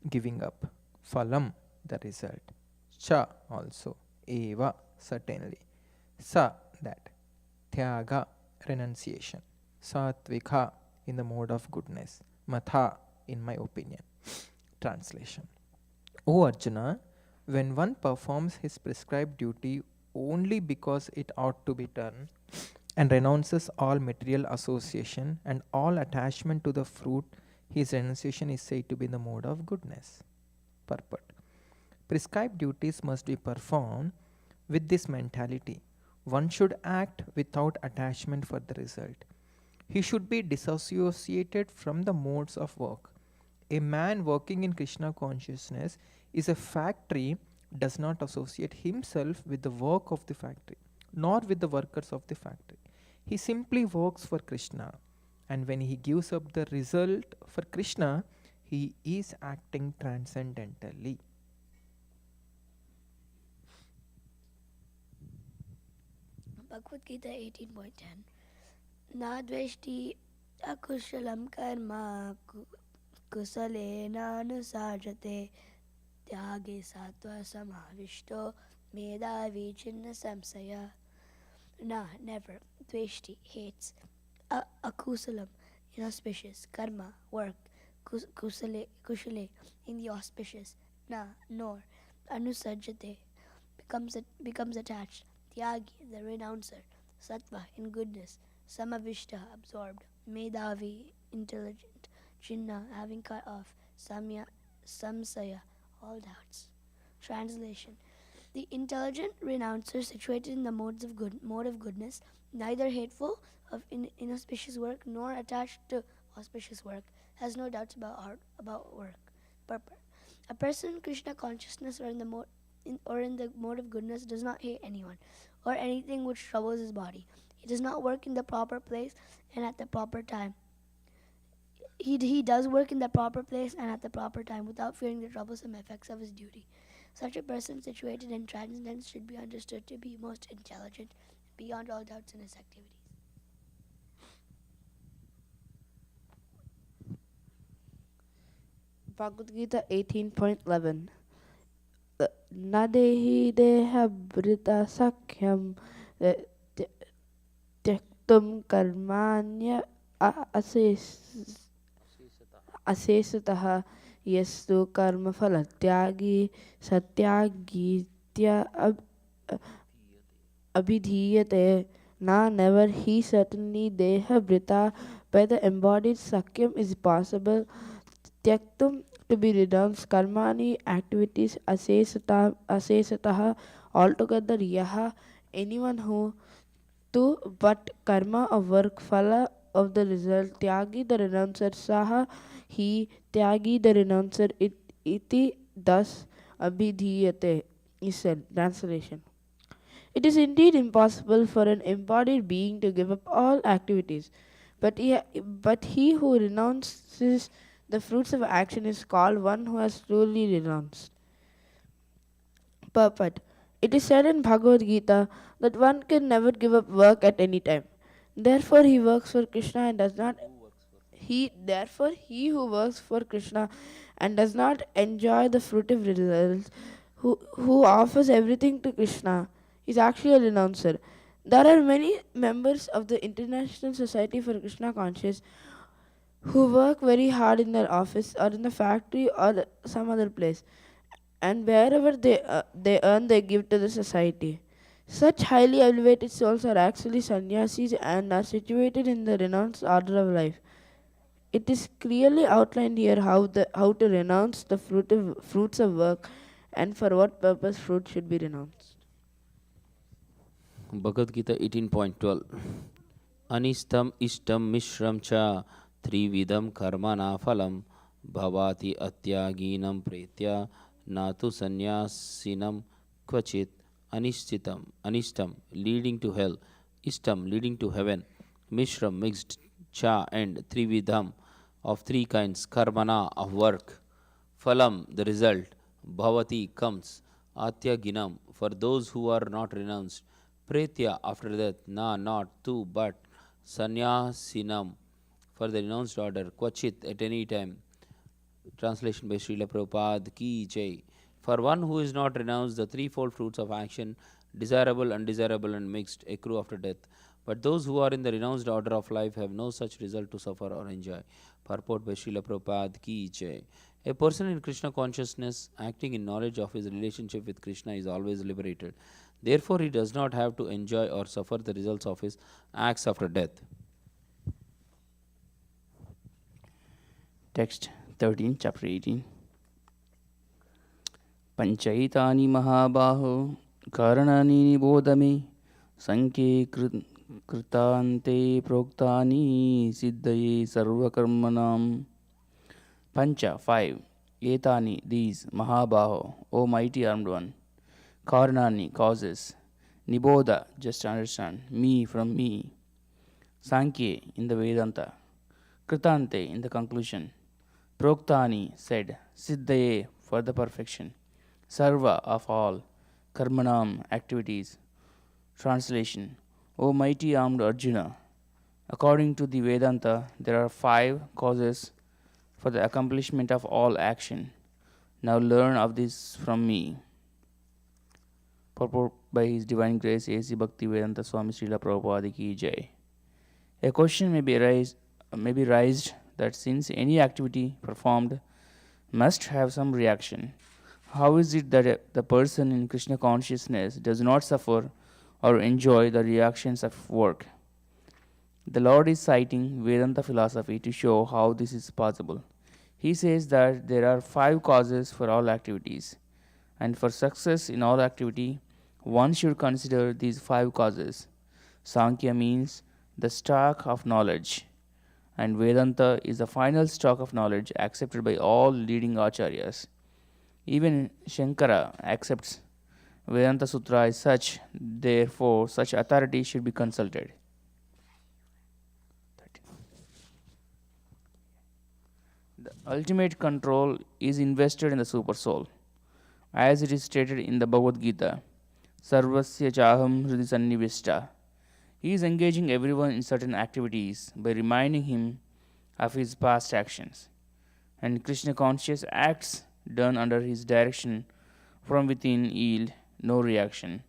giving up. Phalam, the result. Cha, also. Eva, certainly. Sa, that. Tyaga, renunciation. Satvika, in the mode of goodness. Matha, in my opinion. Translation. O Arjuna, when one performs his prescribed duty only because it ought to be done and renounces all material association and all attachment to the fruit, his renunciation is said to be in the mode of goodness. Purport. Prescribed duties must be performed with this mentality. One should act without attachment for the result. He should be disassociated from the modes of work. A man working in Krishna consciousness is a factory, does not associate himself with the work of the factory, nor with the workers of the factory. He simply works for Krishna. And when he gives up the result for Krishna, he is acting transcendentally. Bhagavad Gita 18.10. Nadveshti akushalam karma kusalena anusajate tyage sattva samavishto medavi chinna samsaya. Never. Dveshti, hates. Akusalam, inauspicious. Karma, work. Kushale, in the auspicious. Nor. Anusajate, becomes attached. Tyagi, the renouncer. Sattva, in goodness. Samavishta, absorbed. Medavi, intelligent. Chinna, having cut off. Samsaya, all doubts. Translation. The intelligent renouncer, situated in the mode of goodness, neither hateful of inauspicious work nor attached to auspicious work, has no doubts about work. Purport. A person in Krishna consciousness or in the mode of goodness does not hate anyone or anything which troubles his body. He does not work in the proper place and at the proper time. He does work in the proper place and at the proper time without fearing the troublesome effects of his duty. Such a person situated in transcendence should be understood to be most intelligent, beyond all doubts in his activities. Bhagavad Gita 18.11. Nadehi deha brita sakyam tyaktum karmanya asesataha yastu karma phalatyagi satyagitya abhidhiyate. Never. He certainly deha brita, by the embodied sakyam is possible. Tyaktum, to be renounced. Karmani, activities. Asesataha, altogether. Yaha, anyone who. To, but. Karma, of work. Phala, of the result. Tyagi, the renouncer. Saha, he. Tyagi, the renouncer. Iti, thus. Abhidhiyate, is said. Translation. It is indeed impossible for an embodied being to give up all activities, but he who renounces the fruits of action is called one who has truly renounced. Purport. It is said in Bhagavad Gita that one can never give up work at any time. Therefore, he works for Krishna and does not. He who works for Krishna and does not enjoy the fruitive results, who offers everything to Krishna, is actually a renouncer. There are many members of the International Society for Krishna Conscious who work very hard in their office or in the factory or some other place, and wherever they earn, they give to the society. Such highly elevated souls are actually sannyasis and are situated in the renounced order of life. It is clearly outlined here how to renounce the fruits of work and for what purpose fruit should be renounced. Bhagavad Gita 18.12. Anistam ishtam mishram cha trividam karmana phalam bhavati atyaginam pretya natu sannyasinam kvachit. Anistam leading to hell, ishtam leading to heaven, mishram mixed, cha and trividham of three kinds, karmana of work, phalam the result, bhavati comes, atyaginam for those who are not renounced, pretya after death, not two but, sannyasinam for the renounced order, kvachit at any time. Translation by Srila Prabhupada ki jai. For one who is not renounced, the threefold fruits of action, desirable, undesirable, and mixed, accrue after death. But those who are in the renounced order of life have no such result to suffer or enjoy. Purport by Srila Prabhupada ki jai. A person in Krishna consciousness, acting in knowledge of his relationship with Krishna, is always liberated. Therefore, he does not have to enjoy or suffer the results of his acts after death. Text 13, chapter 18. पञ्चैतानि महाबाहो कारणानि निबोध मे संख्ये कृतान्ते प्रोक्तानि सिद्धये सर्वकर्मणां. Pancha 5. Etani these Mahabaho, O mighty armed one. Karanani causes. Nibodha just understand. Me from me. Sankhya in the Vedanta. Kritante in the conclusion. Proktani said. Siddhaye for the perfection. Sarva of all. Karmanam activities. Translation. O mighty armed Arjuna. According to the Vedanta, there are 5 causes for the accomplishment of all action. Now learn of this from me. Purport by His Divine Grace A.C. Bhaktivedanta Swami Srila Prabhupada Ki Jai. A question may be raised that since any activity performed must have some reaction, how is it that the person in Krishna consciousness does not suffer or enjoy the reactions of work? The Lord is citing Vedanta philosophy to show how this is possible. He says that there are 5 causes for all activities, and for success in all activity, one should consider these 5 causes. Sankhya means the stock of knowledge, and Vedanta is the final stock of knowledge accepted by all leading acharyas. Even Shankara accepts Vedanta Sutra as such, therefore, such authority should be consulted. The ultimate control is invested in the super soul, as it is stated in the Bhagavad Gita, Sarvasya Chaham Hridi Sannivishta. He is engaging everyone in certain activities by reminding him of his past actions, and Krishna conscious acts done under his direction from within yield no reaction,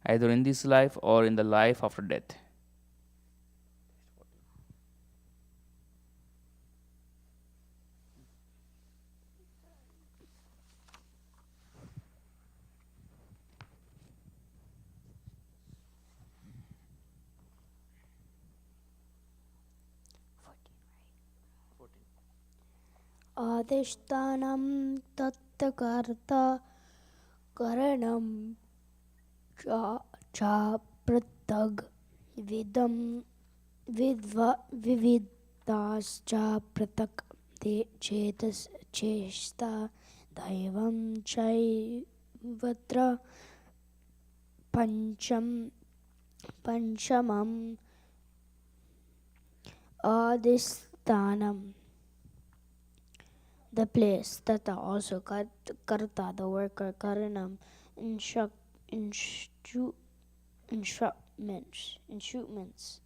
either in this life or in the life after death. आदिष्टानं तत्तकर्ता करणं च पृथग् विविधाश्च पृथक् चेष्टा दैवं चैवत्र पंचमम् आदिस्थानम्, the place, tata also karta, the worker, karanam, instruments,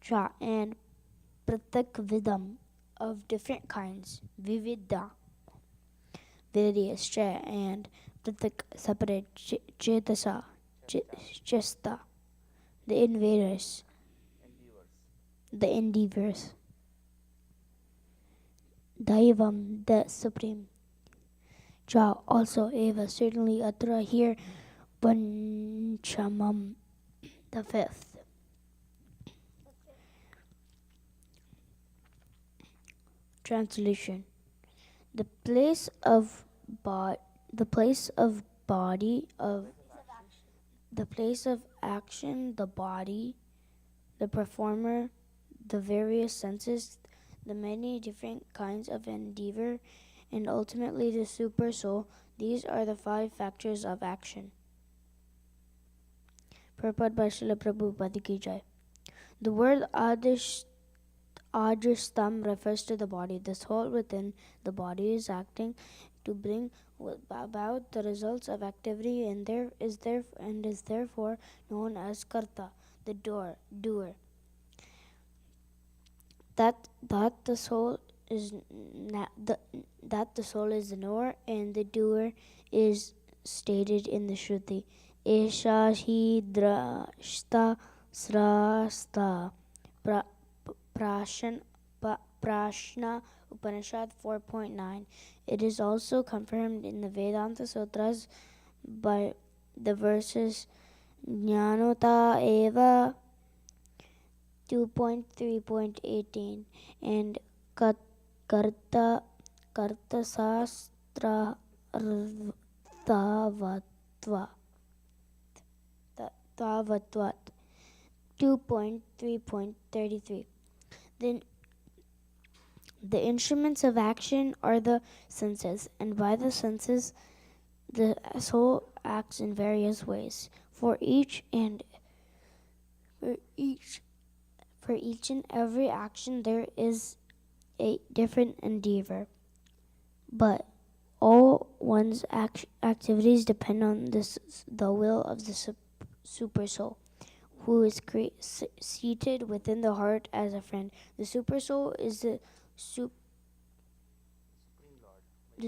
cha, and pratak vidam, of different kinds, vividha, various, cha, and pratak, separate, chetasa, chesta, the invaders, the endeavors. Daivam, the supreme. Cha, also eva, certainly atra, here, panchamam, the 5th. Translation: the place of body, the place of action, the body, the performer, the various senses, the many different kinds of endeavor, and ultimately the super soul. These are the 5 factors of action. Purport by Srila Prabhupada Ki Jai. The word Adrishtam refers to the body. The soul within the body is acting to bring about the results of activity, and is therefore known as Karta, the doer. That the soul is the knower, and the doer is stated in the Shruti. Esha hi drashta srasta Prashna Upanishad 4.9. It is also confirmed in the Vedanta Sutras by the verses Jnanota eva 2.3.18 and Karta Sastra Tavatva. Tavatvat. 2.3.33. Then the instruments of action are the senses, and by the senses the soul acts in various ways. For each and every action there is a different endeavor, but all one's activities depend on the will of the super soul, who is seated within the heart as a friend. The super soul is the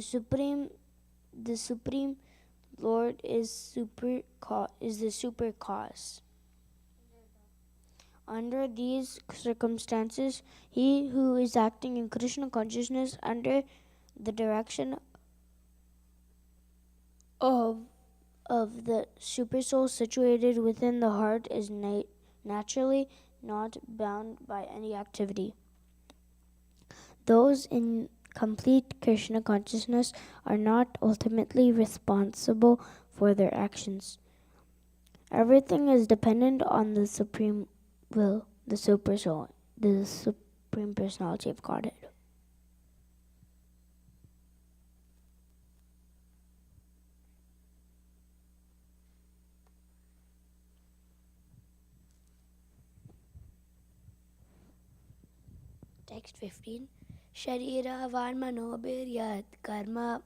supreme Lord is the super cause. Under these circumstances, he who is acting in Krishna consciousness under the direction of the super soul situated within the heart is naturally not bound by any activity. Those in complete Krishna consciousness are not ultimately responsible for their actions. Everything is dependent on the supreme will, the super soul, the supreme personality of Godhead. Text 15. Sharira varmanobhiryat karma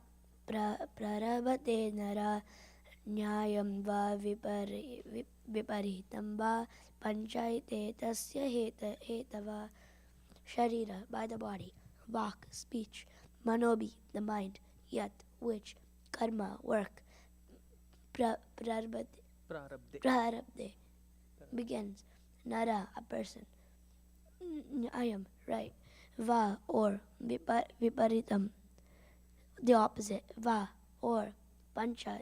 prarabhate nara nyayam va viparitam va panchayate tasya hetava. Sharira, by the body. Vak, speech. Manobhi, the mind. Yat, which. Karma, work. Prarabdhe, begins. Nara, a person. Nyayam, right. Va, or. Viparitam, the opposite. Va, or. Pancha,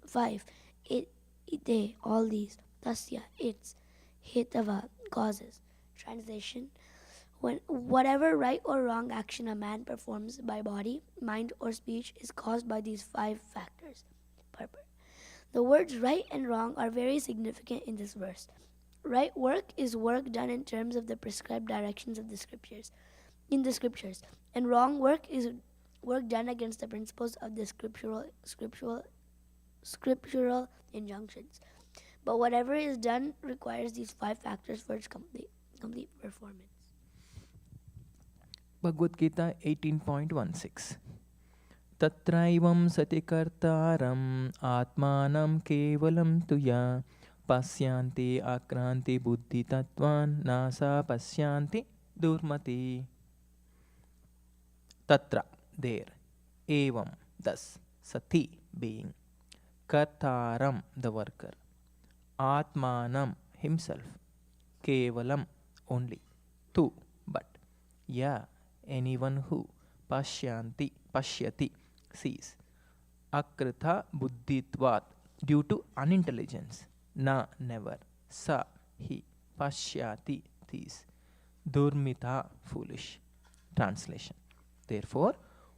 five. Ite, all these. Tasya, its. Hetava, causes. Translation. Whatever right or wrong action a man performs by body, mind, or speech is caused by these five factors. Purport. The words right and wrong are very significant in this verse. Right work is work done in terms of the prescribed directions of the scriptures, and wrong work is work done against the principles of the scriptural injunctions. But whatever is done requires these five factors for its complete performance. Bhagavad Gita 18.16. Tatraivam sati kartaram atmanam kevalam tuya pasyanti akranti buddhi tattvan nasa pasyanti durmati. Tatra, there, evam, thus, sati, being, kartaram, the worker, atmanam, himself, kevalam, only, tu, but, ya, anyone who, pashyati, sees, akrita buddhitvat, due to unintelligence, na, never, sa, he, pashyati, sees, durmita, foolish. Translation. Therefore,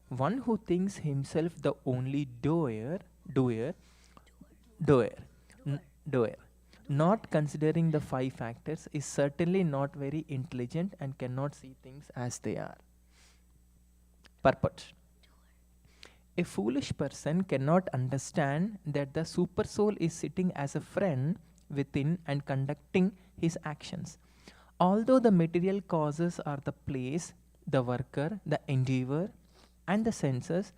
one who thinks himself the only doer, not considering the five factors, is certainly not very intelligent and cannot see things as they are. Purport. A foolish person cannot understand that the super soul is sitting as a friend within and conducting his actions. Although the material causes are the place, the worker, the endeavor, and the senses,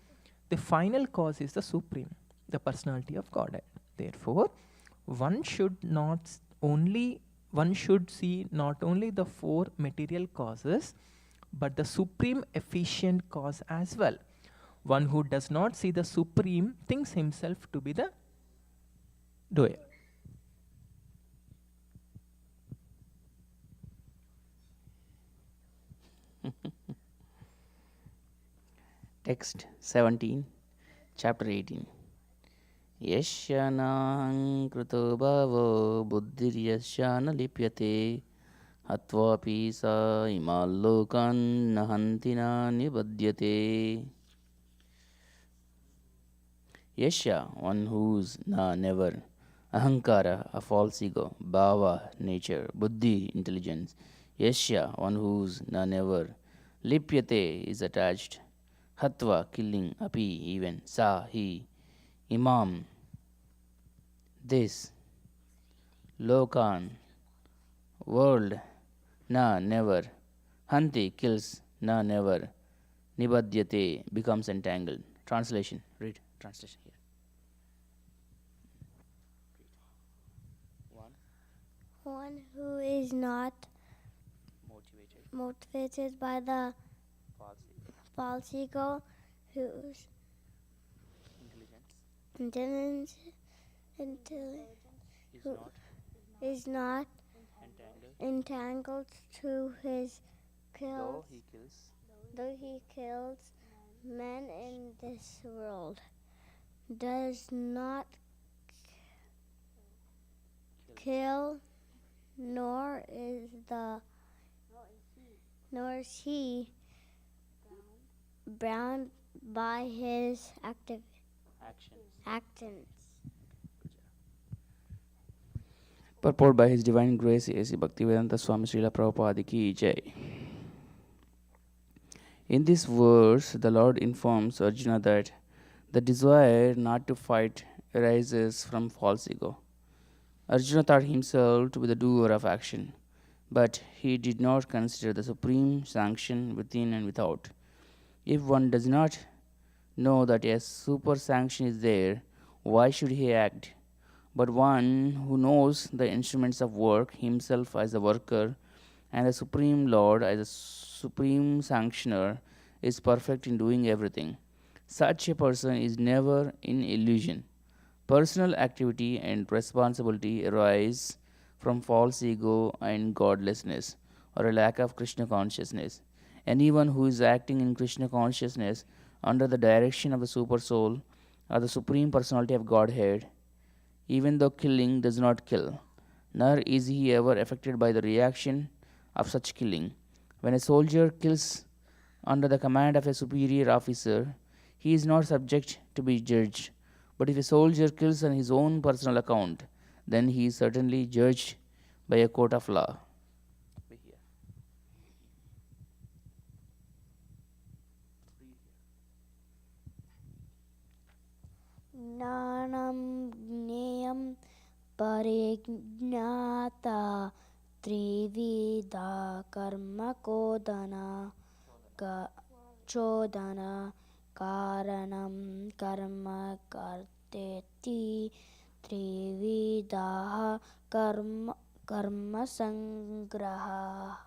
the final cause is the supreme, the personality of Godhead. Therefore, one should see not only the four material causes, but the supreme efficient cause as well. One who does not see the supreme thinks himself to be the doer. Text 17, chapter 18. Yashyanang kruto bhavo buddhiryashana lipyate hatvapi sa imallokan nahantina nibadyate. Yasha, one whose na never. Ahankara, a false ego. Bhava, nature. Buddhi, intelligence. Yasha, one whose na never. Lipyate is attached. Hatva, killing. Api, even. Sa, he. Imam, this. Lokan, world. Na, never. Hanti, kills. Na, never. Nibadyate, becomes entangled. Translation. Read. Translation here. One who is not motivated by the false ego, whose intelligence who is not entangled to his kills, though he kills men in this world, does not kill, nor is he bound by his actions. Purport by His Divine Grace A.C. Bhaktivedanta Swami Srila Prabhupada Ki Jai. In this verse, the Lord informs Arjuna that the desire not to fight arises from false ego. Arjuna thought himself to be the doer of action, but he did not consider the supreme sanction within and without. If one does not know that a super sanction is there, why should he act? But one who knows the instruments of work, himself as the worker, and the Supreme Lord as the Supreme Sanctioner, is perfect in doing everything. Such a person is never in illusion. Personal activity and responsibility arise from false ego and godlessness, or a lack of Krishna consciousness. Anyone who is acting in Krishna consciousness under the direction of the Super Soul or the Supreme Personality of Godhead, even though killing does not kill, nor is he ever affected by the reaction of such killing. When a soldier kills under the command of a superior officer, he is not subject to be judged. But if a soldier kills on his own personal account, then he is certainly judged by a court of law. Gnanam gneyam parignata trivida karma kodana chodana karanam karma karteti trividaha karma sangraha.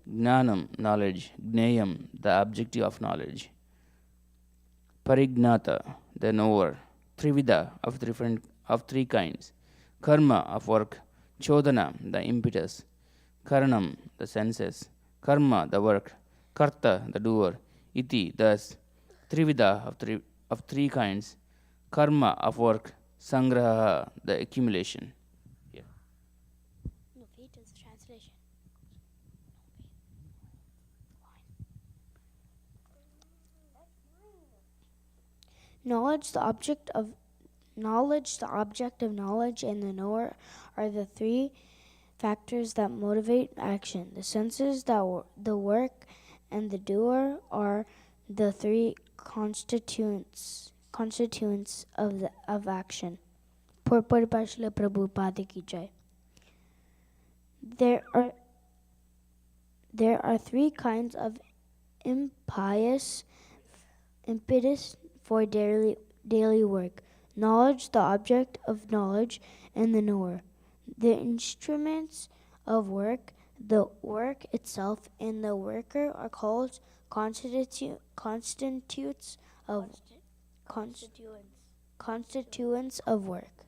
Gnanam, knowledge. Gneyam, the objective of knowledge. Parignata, the knower. Trivida, of three kinds. Karma, of work. Chodana, the impetus. Karanam, the senses. Karma, the work. Karta, the doer. Iti, thus. Trivida, of three kinds. Karma, of work. Sangraha, the accumulation. Knowledge, the object of knowledge, and the knower are the three factors that motivate action. The senses, the work, and the doer are the three constituents of action. Purport by Srila Prabhupada Ki Jai. There are three kinds of impetus for daily work: knowledge, the object of knowledge, and the knower. The instruments of work, the work itself, and the worker are called constituents of work.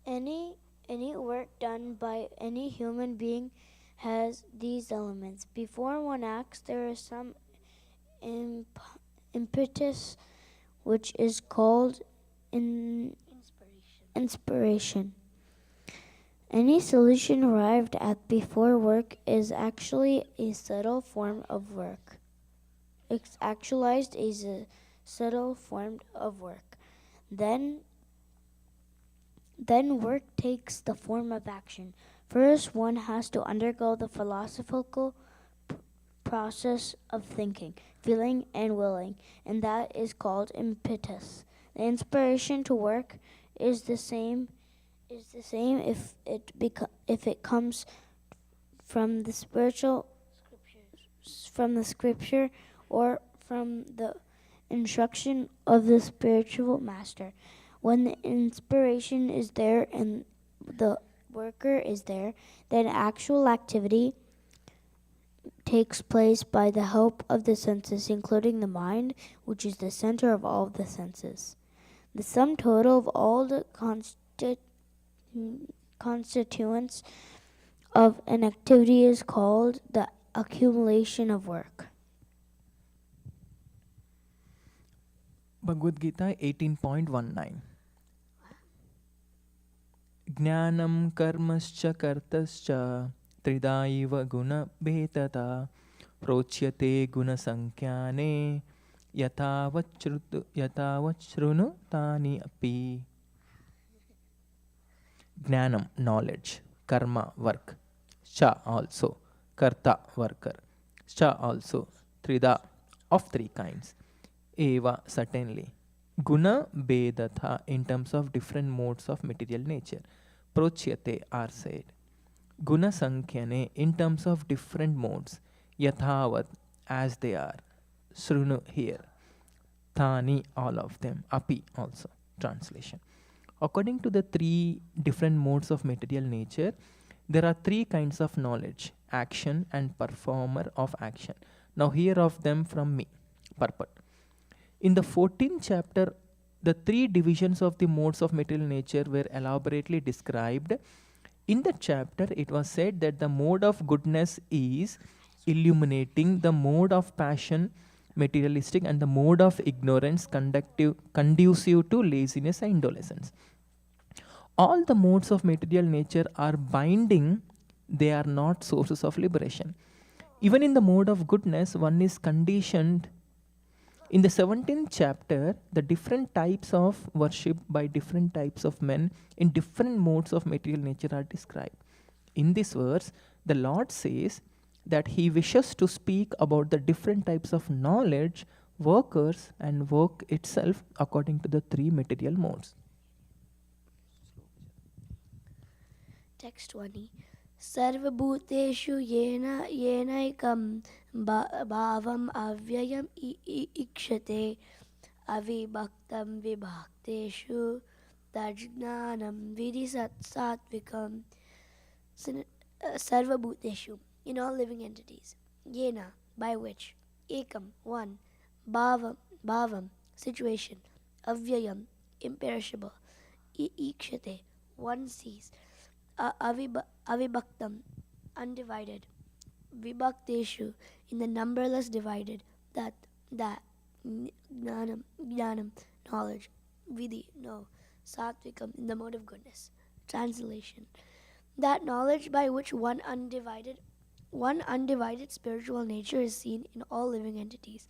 Any work done by any human being has these elements. Before one acts, there is some impetus, which is called inspiration. Any solution arrived at before work is actually a subtle form of work. It's actualized as a subtle form of work. Then work takes the form of action. First, one has to undergo the philosophical process of thinking, feeling, and willing, and that is called impetus. The inspiration to work is the same if it comes from the scripture or from the instruction of the spiritual master. When the inspiration is there and the worker is there, then actual activity takes place by the help of the senses, including the mind, which is the center of all the senses. The sum total of all the constituents of an activity is called the accumulation of work. Bhagavad Gita 18.19. Jnanam karmascha kartascha tridaiva guna bhetata prochyate guna sankyane yatavachrunu tani api. Jnanam, knowledge. Karma, work. Cha, also. Karta, worker. Cha, also. Trida, of three kinds. Eva, certainly. Guna Bedatha, in terms of different modes of material nature. Prochyate, are said. Guna Sankyane, in terms of different modes. Yathavat, as they are. Srunu, here. Thani, all of them. Api, also. Translation. According to the three different modes of material nature, there are three kinds of knowledge: action and performer of action. Now hear of them from me. Purport. In the 14th chapter, the three divisions of the modes of material nature were elaborately described. In that chapter, it was said that the mode of goodness is illuminating, the mode of passion materialistic, and the mode of ignorance conducive to laziness and indolence. All the modes of material nature are binding, they are not sources of liberation. Even in the mode of goodness, one is conditioned. In the 17th chapter, the different types of worship by different types of men in different modes of material nature are described. In this verse, the Lord says that He wishes to speak about the different types of knowledge, workers, and work itself according to the three material modes. Text 20. Sarvabhuteshu yenaikam bhavam avyayam ikshate avibhaktam vibhakteshu tajnanam vidisatvikam sarvabhuteshu, in all living entities. Yena, by which. Ekam, one. Bhavam, situation. Avyayam, imperishable. Ikshate, one sees. Avibhaktam, undivided. Vibhakteshu, in the numberless divided. That Jnanam, knowledge. Vidhi, know. Satvikam, in the mode of goodness. Translation. That knowledge by which one undivided spiritual nature is seen in all living entities,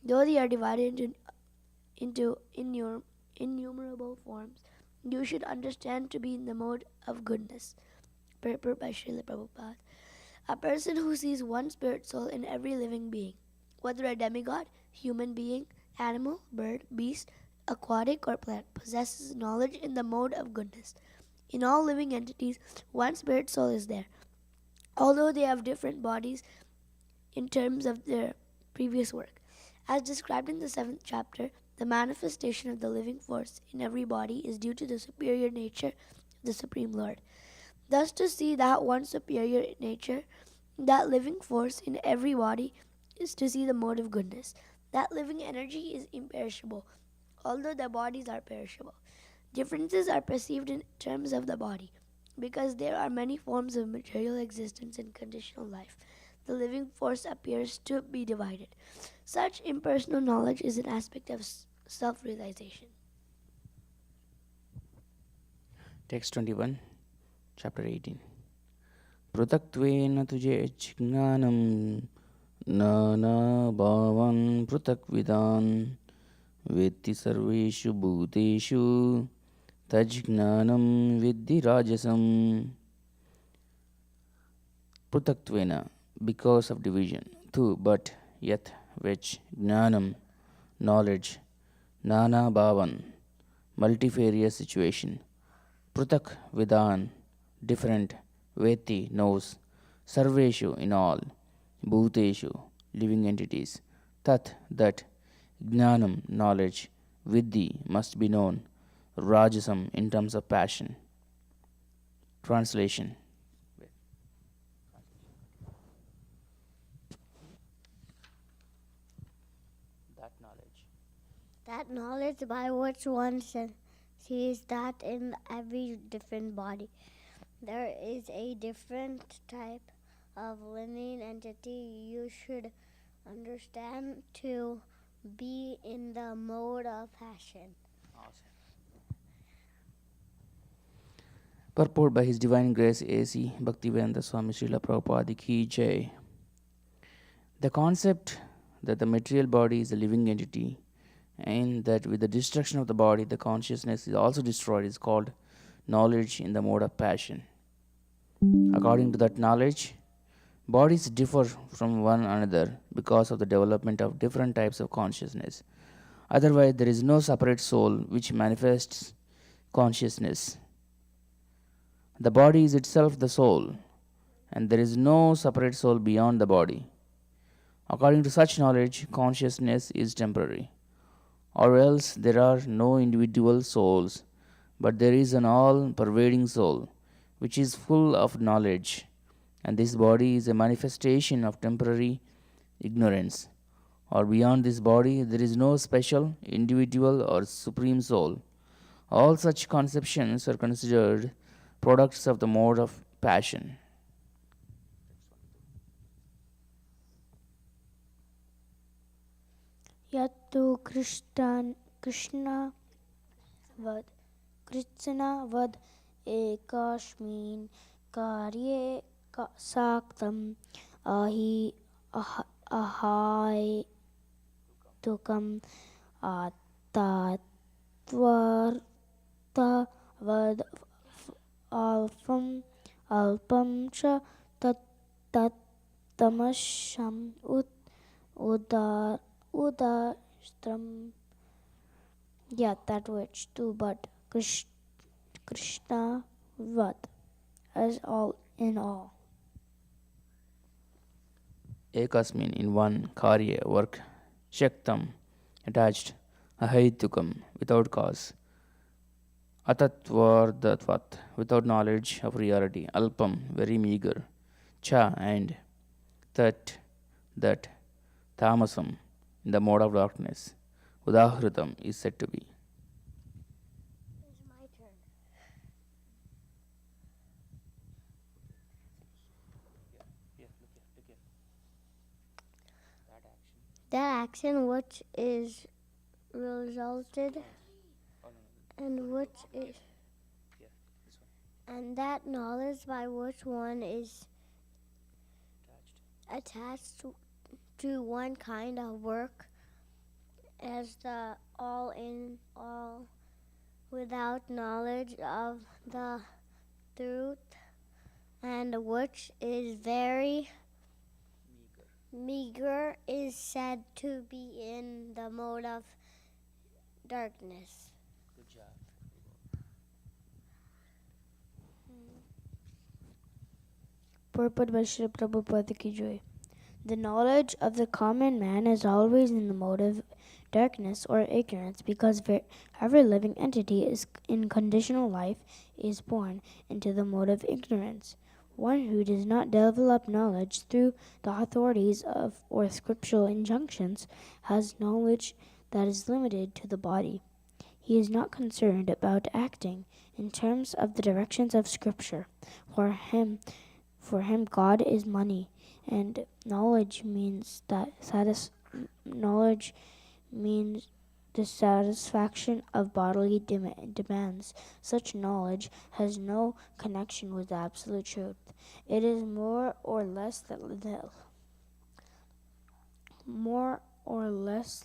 though they are divided into innumerable forms, you should understand to be in the mode of goodness. Purport by Srila Prabhupada. A person who sees one spirit soul in every living being, whether a demigod, human being, animal, bird, beast, aquatic, or plant, possesses knowledge in the mode of goodness. In all living entities, one spirit soul is there, although they have different bodies in terms of their previous work. As described in the 7th chapter, the manifestation of the living force in every body is due to the superior nature of the Supreme Lord. Thus, to see that one superior nature, that living force in every body, is to see the mode of goodness. That living energy is imperishable, although the bodies are perishable. Differences are perceived in terms of the body, because there are many forms of material existence and conditional life. The living force appears to be divided. Such impersonal knowledge is an aspect of self-realization. Text 21. chapter 18. Prutaktvena tuje jnanam nana bhavan prutakvidan vetti sarveshu bhuteshu tajnanam vidhi rajasam. Prutaktvena, because of division. Tu, but, yat, which, jnanam, knowledge, nana bhavan, multifarious situation, prutak vidan, different, veti, knows, sarveshu, in all, bhuteshu, living entities, tat, that, jnanam, knowledge, vidhi, must be known, rajasam, in terms of passion. Translation. That knowledge by which one sees that in every different body there is a different type of living entity you should understand to be in the mode of passion. Purport by His Divine Grace A.C. Bhaktivedanta Swami Srila Prabhupada Ki Jai. The concept that the material body is a living entity and that with the destruction of the body the consciousness is also destroyed is called knowledge in the mode of passion. According to that knowledge, bodies differ from one another because of the development of different types of consciousness. Otherwise, there is no separate soul which manifests consciousness. The body is itself the soul, and there is no separate soul beyond the body. According to such knowledge, consciousness is temporary, or else there are no individual souls, but there is an all-pervading soul, which is full of knowledge, and this body is a manifestation of temporary ignorance. Or beyond this body, there is no special, individual, or supreme soul. All such conceptions are considered products of the mode of passion. Yattu Krishna vad ekashmin karye saktam ahai tukam tatvarta vad alpam cha tamasham udastram. Yeah, that which too, but Krishna vad, as all in all. Ekasmin, in one, karya, work, shaktam, attached, ahaitukam, without cause, atatvardatvat, without knowledge of reality, alpam, very meager, cha, and that, tamasam, in the mode of darkness, udahritam, is said to be. It's my turn. That action which is resulted and which is and that knowledge by which one is attached to one kind of work as the all in all without knowledge of the truth and which is very meager is said to be in the mode of darkness. Good job. Purport by Sri Prabhupada Ki Jai. The knowledge of the common man is always in the mode of darkness or ignorance because every living entity is in conditional life is born into the mode of ignorance. One who does not develop knowledge through the authorities of or scriptural injunctions has knowledge that is limited to the body. He is not concerned about acting in terms of the directions of scripture. For him, God is money, and knowledge means the satisfaction of bodily demands. Such knowledge has no connection with absolute truth. It is more or less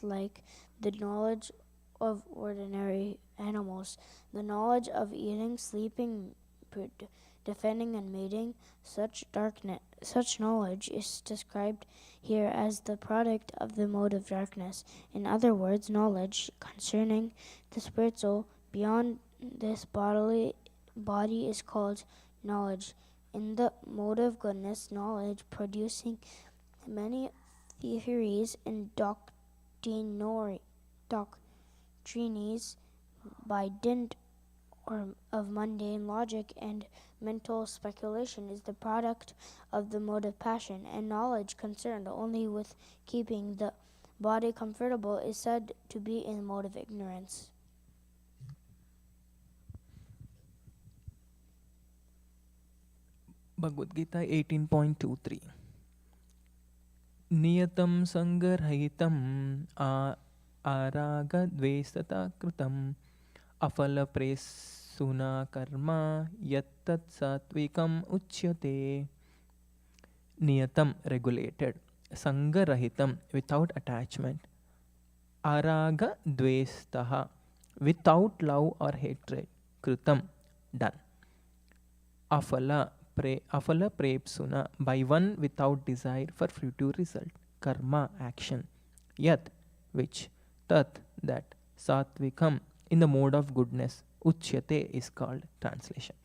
like the knowledge of ordinary animals, the knowledge of eating, sleeping, defending, and mating. Such knowledge is described here as the product of the mode of darkness. In other words, knowledge concerning the spiritual beyond this body is called knowledge. In the mode of goodness, knowledge producing many theories and doctrines by dint of mundane logic and mental speculation is the product of the mode of passion, and knowledge concerned only with keeping the body comfortable is said to be in the mode of ignorance. Bhagavad Gita 18.23 Niyatam sangarhitam aragadvesata kritam afala presuna karma yattat satvikam uchyate. Niyatam regulated, sangarahitam without attachment, araga dvestaha without love or hatred, kritam done, afala prepsuna by one without desire for future result, karma action, yat which, tat that, satvikam in the mode of goodness, uchyate is called. Translation: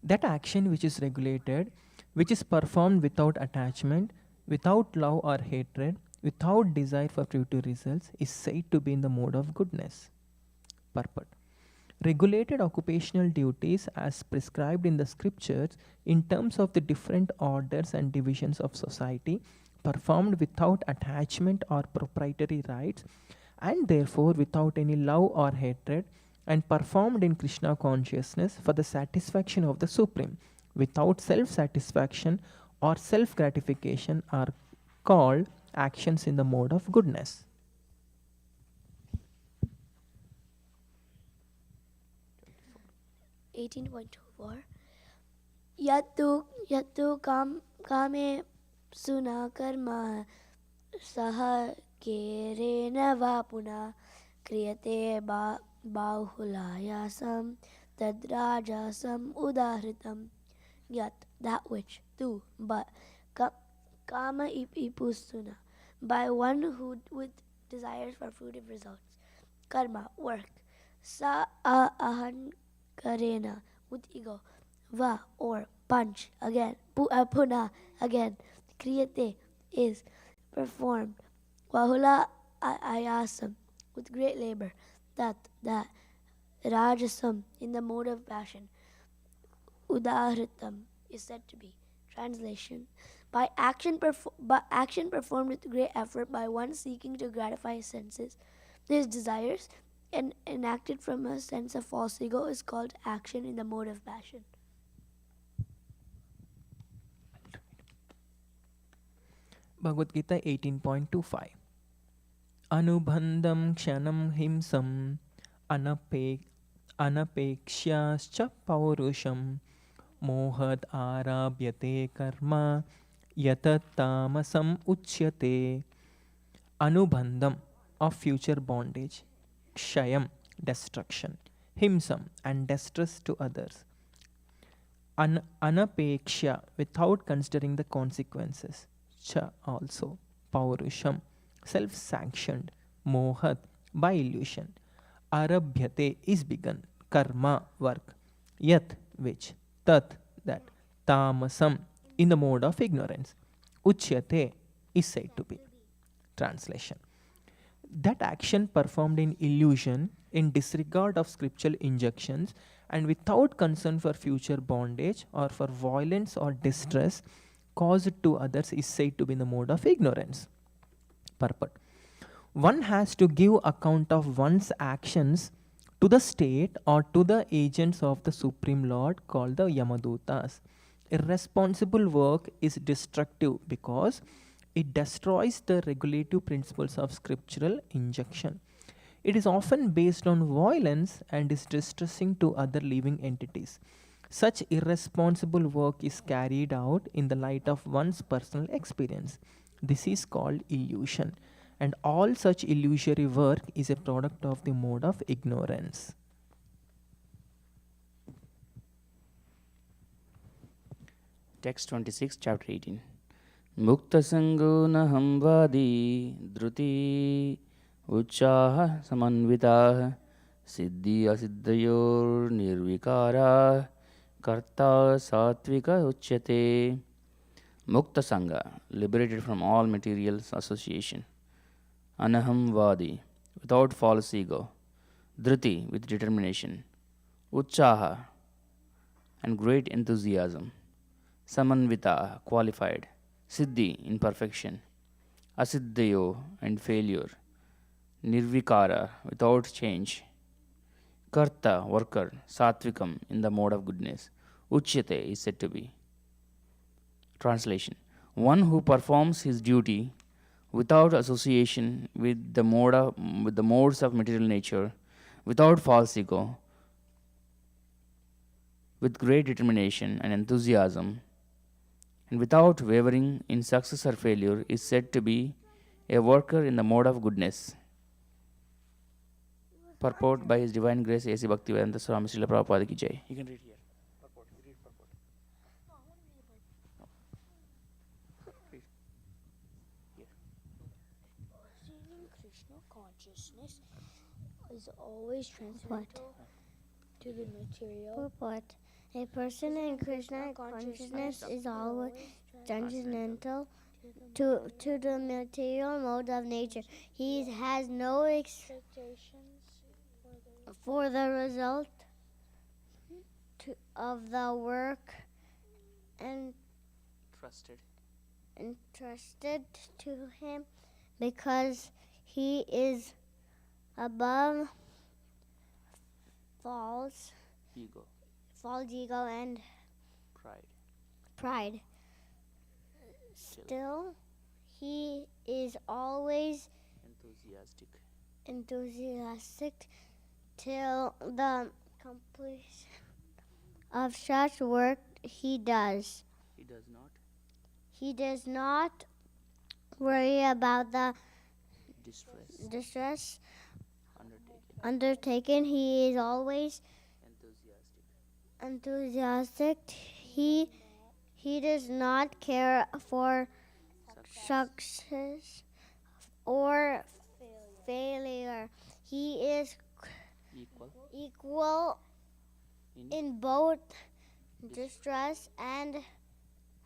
that action which is regulated, which is performed without attachment, without love or hatred, without desire for future results, is said to be in the mode of goodness. Purport: regulated occupational duties as prescribed in the scriptures in terms of the different orders and divisions of society, performed without attachment or proprietary rights, and therefore without any love or hatred, and performed in Krishna consciousness for the satisfaction of the Supreme, without self-satisfaction or self-gratification, are called actions in the mode of goodness. Yattu kame suna karma saha kerena vapuna kriyate bahulayasam tadrajasam udahritam. Yat, that which, tu, but, kama ipusuna, by one who with desires for fruitive results, karma, work, sa ahankarena, with ego, va, or punch, again, puna, again, kriyate, is performed, vahula ayasam, with great labor, that, rajasam, in the mode of passion, udahritam, is said to be. Translation: by action performed with great effort by one seeking to gratify his senses, his desires, and enacted from a sense of false ego, is called action in the mode of passion. Bhagavad Gita 18.25 Anubandham kshanam himsam anapekshyascha paurusham mohad arabhyate karma yatat tamasam uchyate. Anubandham, of future bondage, kshayam, destruction, himsam, and distress to others, anapeksha, without considering the consequences, cha, also, paurusham, self-sanctioned, mohat, by illusion, arabhyate, is begun, karma, work, yat, which, tat, that, tamasam, in the mode of ignorance, uchyate, is said to be. Translation: that action performed in illusion, in disregard of scriptural injunctions, and without concern for future bondage or for violence or distress caused to others, is said to be in the mode of ignorance. Purport: one has to give account of one's actions to the state or to the agents of the Supreme Lord, called the Yamadutas. Irresponsible work is destructive because it destroys the regulative principles of scriptural injunction. It is often based on violence and is distressing to other living entities. Such irresponsible work is carried out in the light of one's personal experience. This is called illusion, and all such illusory work is a product of the mode of ignorance. Text 26, chapter 18. Muktasango naham vadi dhruti uchchaha samanvitah siddhi asiddhayor nirvikara karta satvika uchyate. Mukta Sangha, liberated from all material association. Anaham Vadi, without false ego. Dhriti, with determination. Utsaha, and great enthusiasm. Samanvita, qualified. Siddhi, in perfection. Asiddhayo, and failure. Nirvikara, without change. Karta, worker. Satvikam, in the mode of goodness. Uchyate is said to be. Translation: one who performs his duty without association with the modes of material nature, without false ego, with great determination and enthusiasm, and without wavering in success or failure, is said to be a worker in the mode of goodness. Purport by His Divine Grace A.C. Bhaktivedanta Swami Srila Prabhupada ki Jai. You can read here. Purport. Read purport. Receiving Krishna consciousness is always transcendental to the material. Purport. A person in Krishna consciousness is always transcendental to the material mode of nature. He has no expectations for the result of the work and entrusted to him, because he is above false ego and pride. Still, he is always enthusiastic till the completion of such work he does. He does not worry about the distress undertaken. He is always enthusiastic. He does not care for success or failure. He is equal in both distress and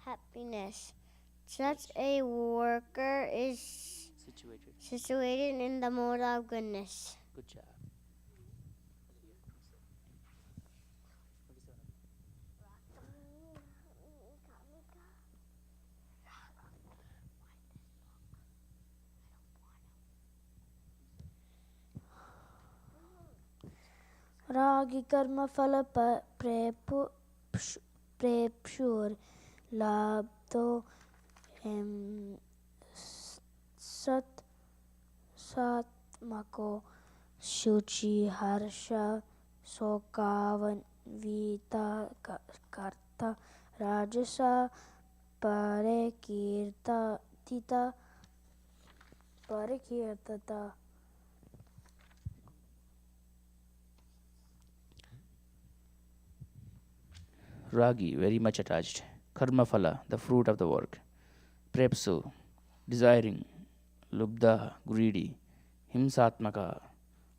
happiness. Such a worker is situated in the mode of goodness. Good job. रागी कर्म फल प्रेपुर लाभ तो सत्मको शुचि हर्ष शोकावन्विता कर्ता राजसा परिकीर्तता. Ragi, very much attached. Karma phala, the fruit of the work. Prepsu, desiring. Lubdha, greedy. Himsatmaka,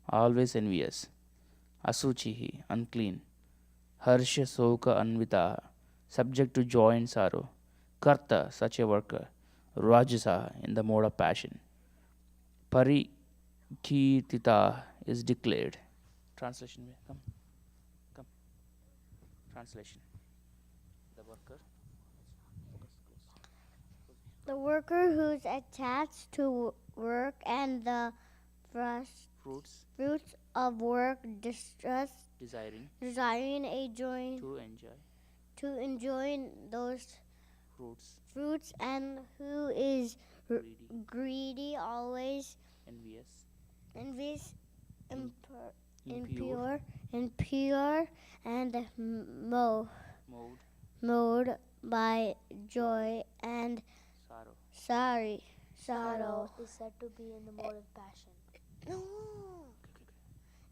always envious. Asuchihi, unclean. Harsha soka anvita, subject to joy and sorrow. Karta, such a worker. Rajasa, in the mode of passion. Parikirtita is declared. Translation, come. Translation. The worker who's attached to work and the fruits of work, desiring to enjoy those fruits, and who is greedy, always envious, impure, and mode, moved by joy and sorrow. sorrow is said to be in the mode of passion. No,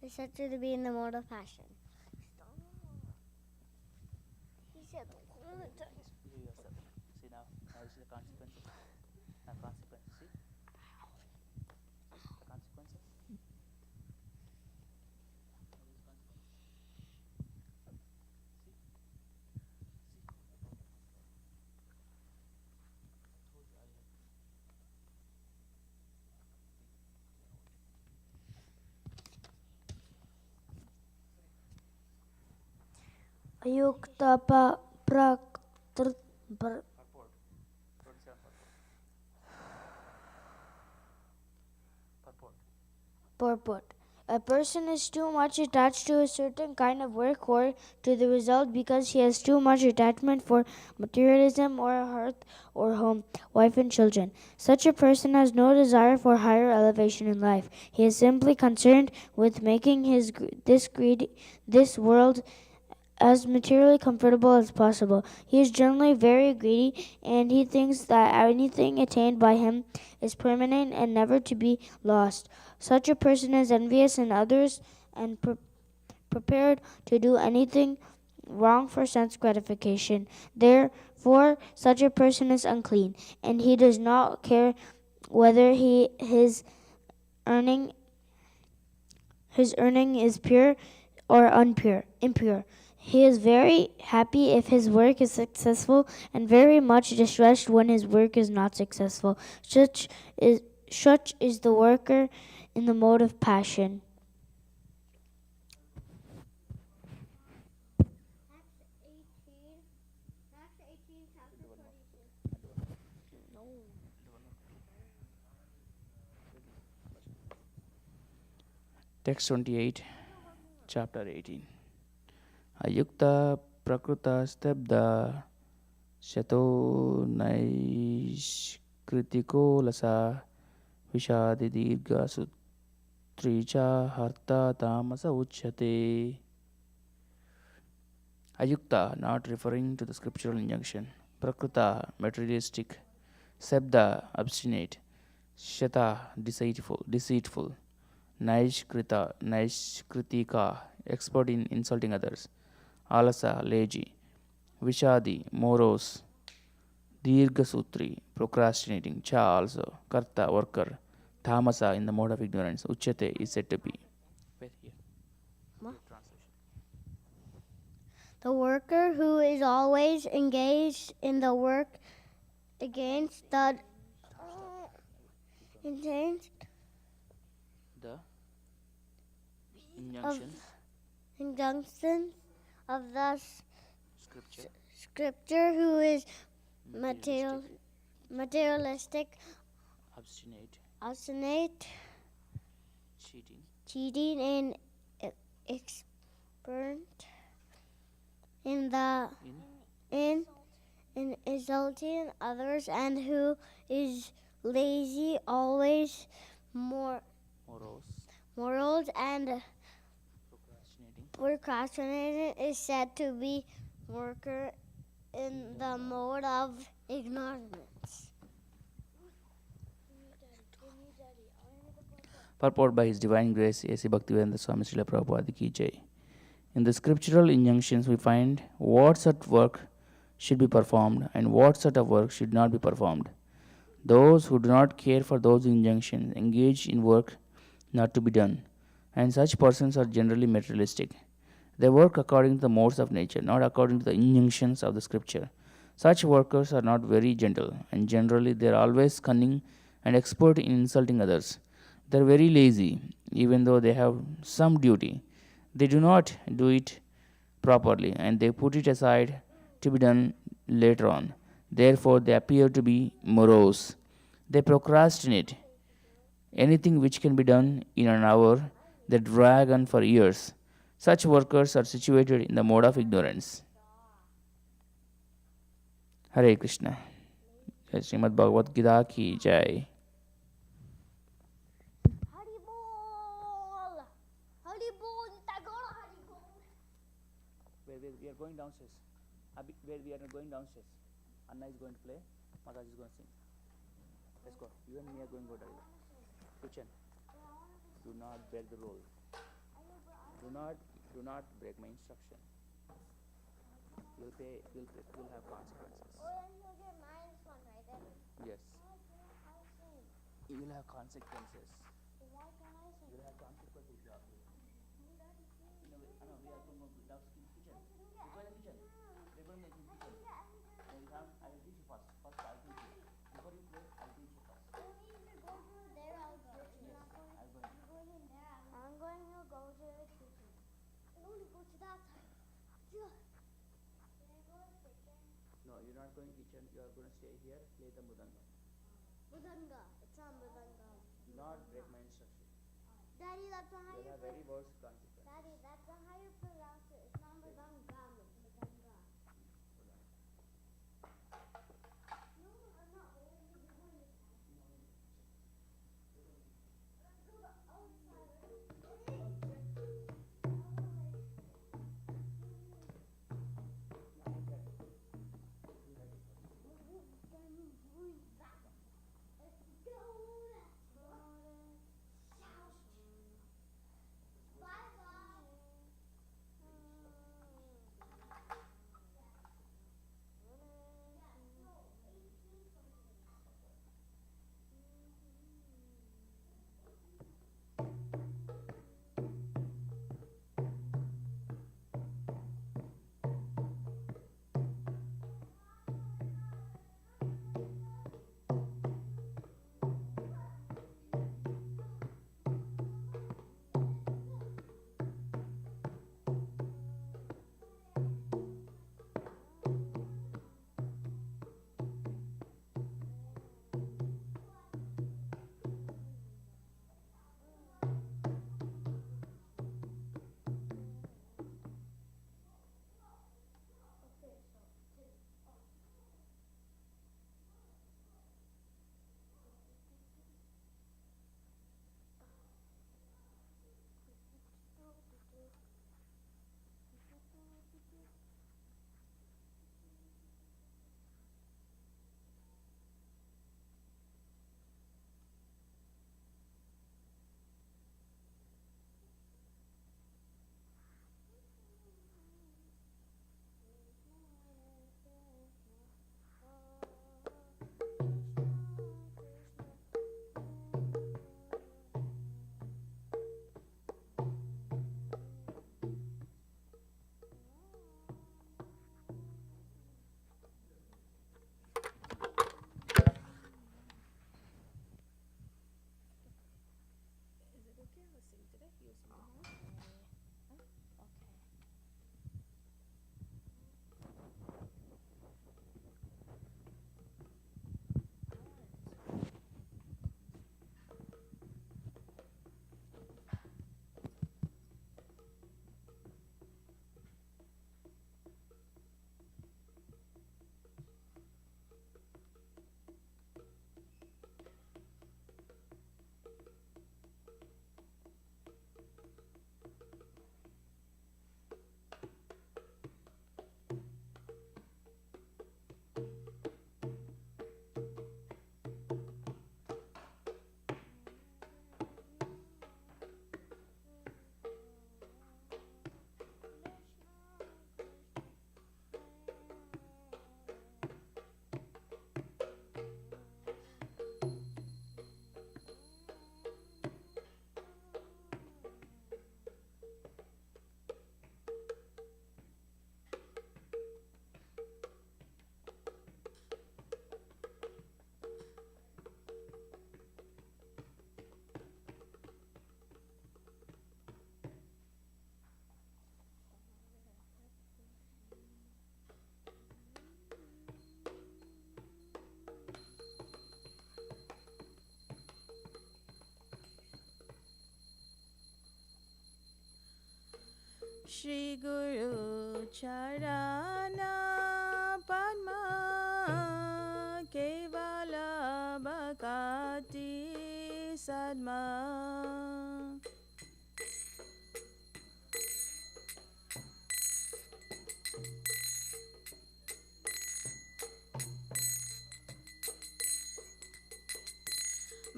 is said to be in the mode of passion. He said all the time. You yourself. See now this is the consequences. Now consequences. See the consequences. Ayukta purport. A person is too much attached to a certain kind of work or to the result because he has too much attachment for materialism or a hearth or home, wife and children. Such a person has no desire for higher elevation in life. He is simply concerned with making this world as materially comfortable as possible. He is generally very greedy, and he thinks that anything attained by him is permanent and never to be lost. Such a person is envious in others and prepared to do anything wrong for sense gratification. Therefore, such a person is unclean, and he does not care whether his earning is pure or impure. He is very happy if his work is successful and very much distressed when his work is not successful. Such is the worker in the mode of passion. Text 28, chapter 18. Ayukta prakruta stebda shato naishkritiko lasa vishadi dirga sutricha harta tamasa uchyate. Ayukta, not referring to the scriptural injunction. Prakruta, materialistic. Sebda, obstinate. Shata, deceitful. Naishkritika, expert in insulting others. Alasa, lazy. Vishadi, morose. Dirghasutri, procrastinating. Cha, also. Karta, worker. Tamasa, in the mode of ignorance. Uchyate is said to be. The worker who is always engaged in the work against the injunctions of the scripture, who is materialistic, obstinate, cheating, and expert in insulting others, and who is lazy, always morose, and procrastinating, is said to be worker in the mode of ignorance. Purport by His Divine Grace, A.C. Bhaktivedanta Swami Srila Prabhupada Ki Jai. In the scriptural injunctions, we find what sort of work should be performed and what sort of work should not be performed. Those who do not care for those injunctions engage in work not to be done, and such persons are generally materialistic. They work according to the modes of nature, not according to the injunctions of the scripture. Such workers are not very gentle, and generally they are always cunning and expert in insulting others. They are very lazy, even though they have some duty. They do not do it properly, and they put it aside to be done later on. Therefore, they appear to be morose. They procrastinate. Anything which can be done in an hour, they drag on for years. Such workers are situated in the mode of ignorance. Hare Krishna. Srimad Bhagavad Gita ki jai. we are going downstairs. Where we are going downstairs. Anna is going to play. Maharaj is going to sing. Let's go. You and me are going to go to kitchen. Do not break the rule. Do not break my instruction. You'll have consequences. Oh, and you'll get minus one, right? Yes. You'll have consequences. Why can't I sing? You'll have consequences. We are going to go to the kitchen. We're going to the kitchen. We're going to the kitchen. I will teach you first. First, I'll teach you. Before you play, I'll teach you first. There I'll go. Yes, I'll go. I'm going to go to the kitchen. I want to go to that side. Can I go to the kitchen? No, you're not going to kitchen. You are going to stay here, play the mudanga. Budanga. It's not Budanga. Do not break my instruction. Daddy, that's not how You'll you have very worse consequences. Daddy, that's not how you pronounce it. It's not Budanga. It's Budanga. No, I'm not holding it. You're going to let's go to outside. Shri Guru Charana Padma Kevala Bhakati Sadma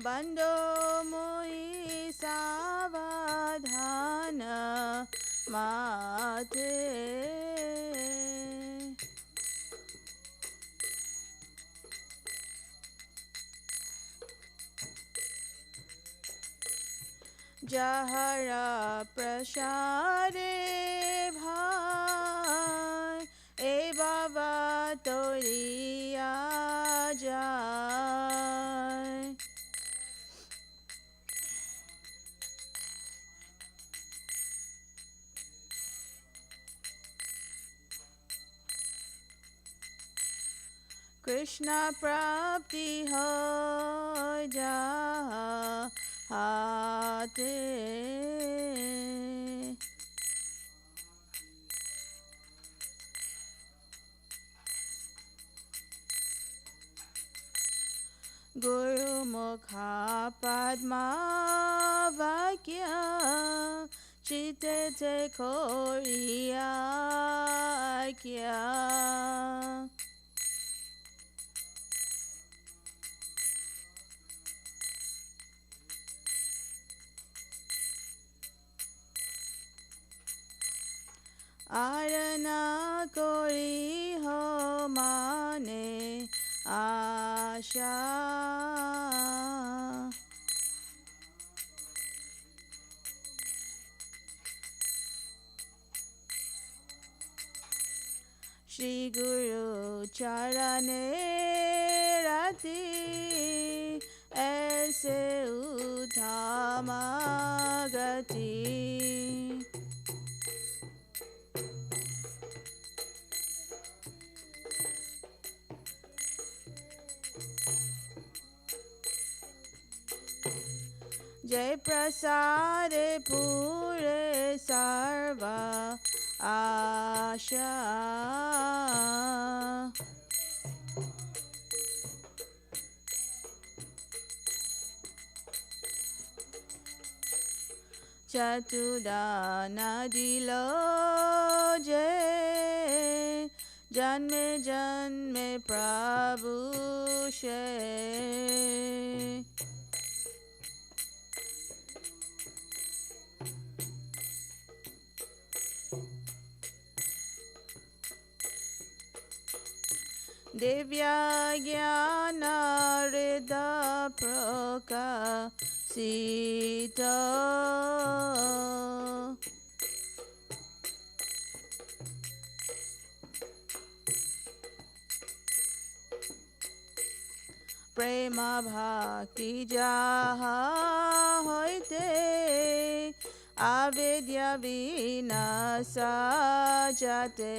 बंदो मोहि सावधान माते जहरा प्रसारे भाई ए बाबा तोरिया जाय कृष्ण प्राप्ति हो जा हाथे गुरुमुखा पद्मा वाक्य चिते ते खोरिया क्या आरना कोरी हो माने आशा श्री गुरु चरणे रति ऐसे उठामा गति जय प्रसारे पूरे सर्व आशा चतुदाना दिलो जय जन्मे जन्मे प्रभु शे दिव्य ज्ञान हृदय प्रकाशित प्रेम भक्ति जहा होते अविद्या विनाश जाते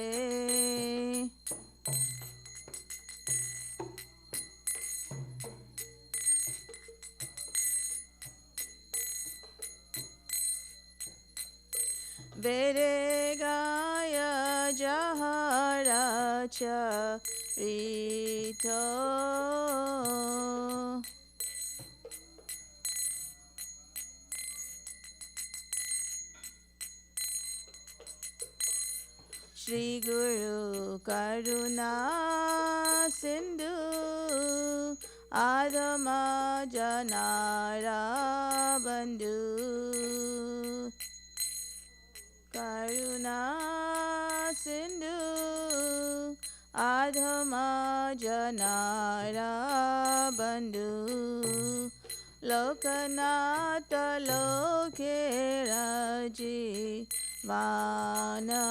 वेरे गाय जहरा चरित श्री गुरु करुणा सिंधु आधम जनारा बंधु करुणा सिंधु आधम जनारा बंधु लोकनाथ लोके राजी वाना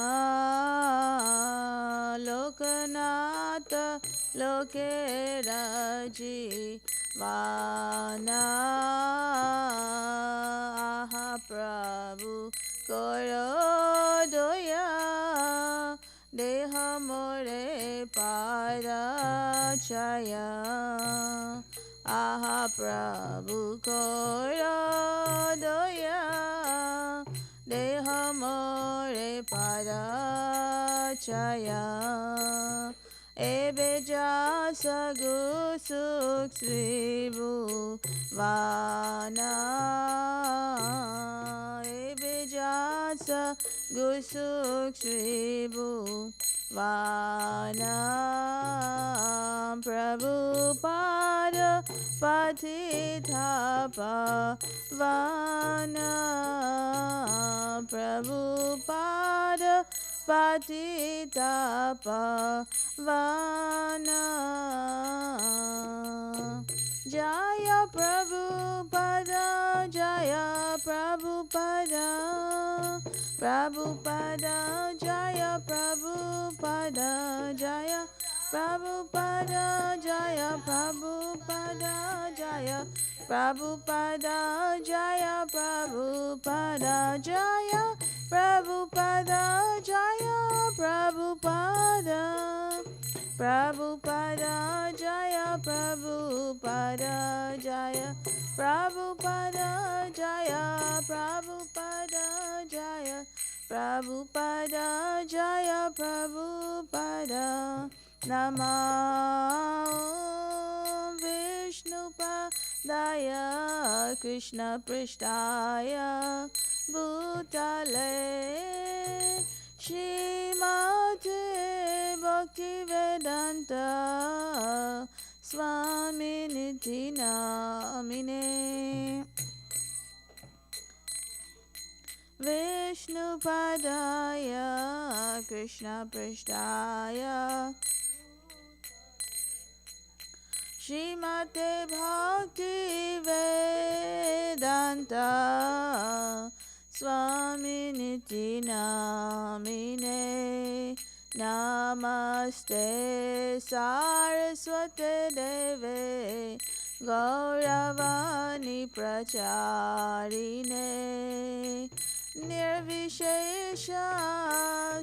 लोकनाथ लोके राजी वाना आहा प्रभु करो दया देह मोरे पारा छाया आहा प्रभु करो दया देह मोरे पारा छाया एबे जा सगु सुख श्रीभु वाना एबे जा सगु सुख श्रीभु Vana Prabhupada Patitha Pavana Prabhupada Patitha Pavana Jaya Prabhupada Jaya Prabhupada Prabhupada Jaya Prabhupada Jaya Prabhupada Jaya Prabhupada Jaya Prabhupada Jaya Prabhupada Jaya Prabhupada Jaya Prabhupada Prabhupada Jaya Prabhupada Jaya Prabhupada Jaya Prabhupada Jaya Prabhupada Jaya Prabhupada Namo Vishnupadaya Krishna Prishtaya Bhutale Shrimate Bhaktivedanta Swaminiti Namine Vishnupadaya Krishna Prishtaya Shrimate Bhaktivedanta Swaminiti Namine Namaste Saraswate Deve Gauravani Pracharine Nirvishesha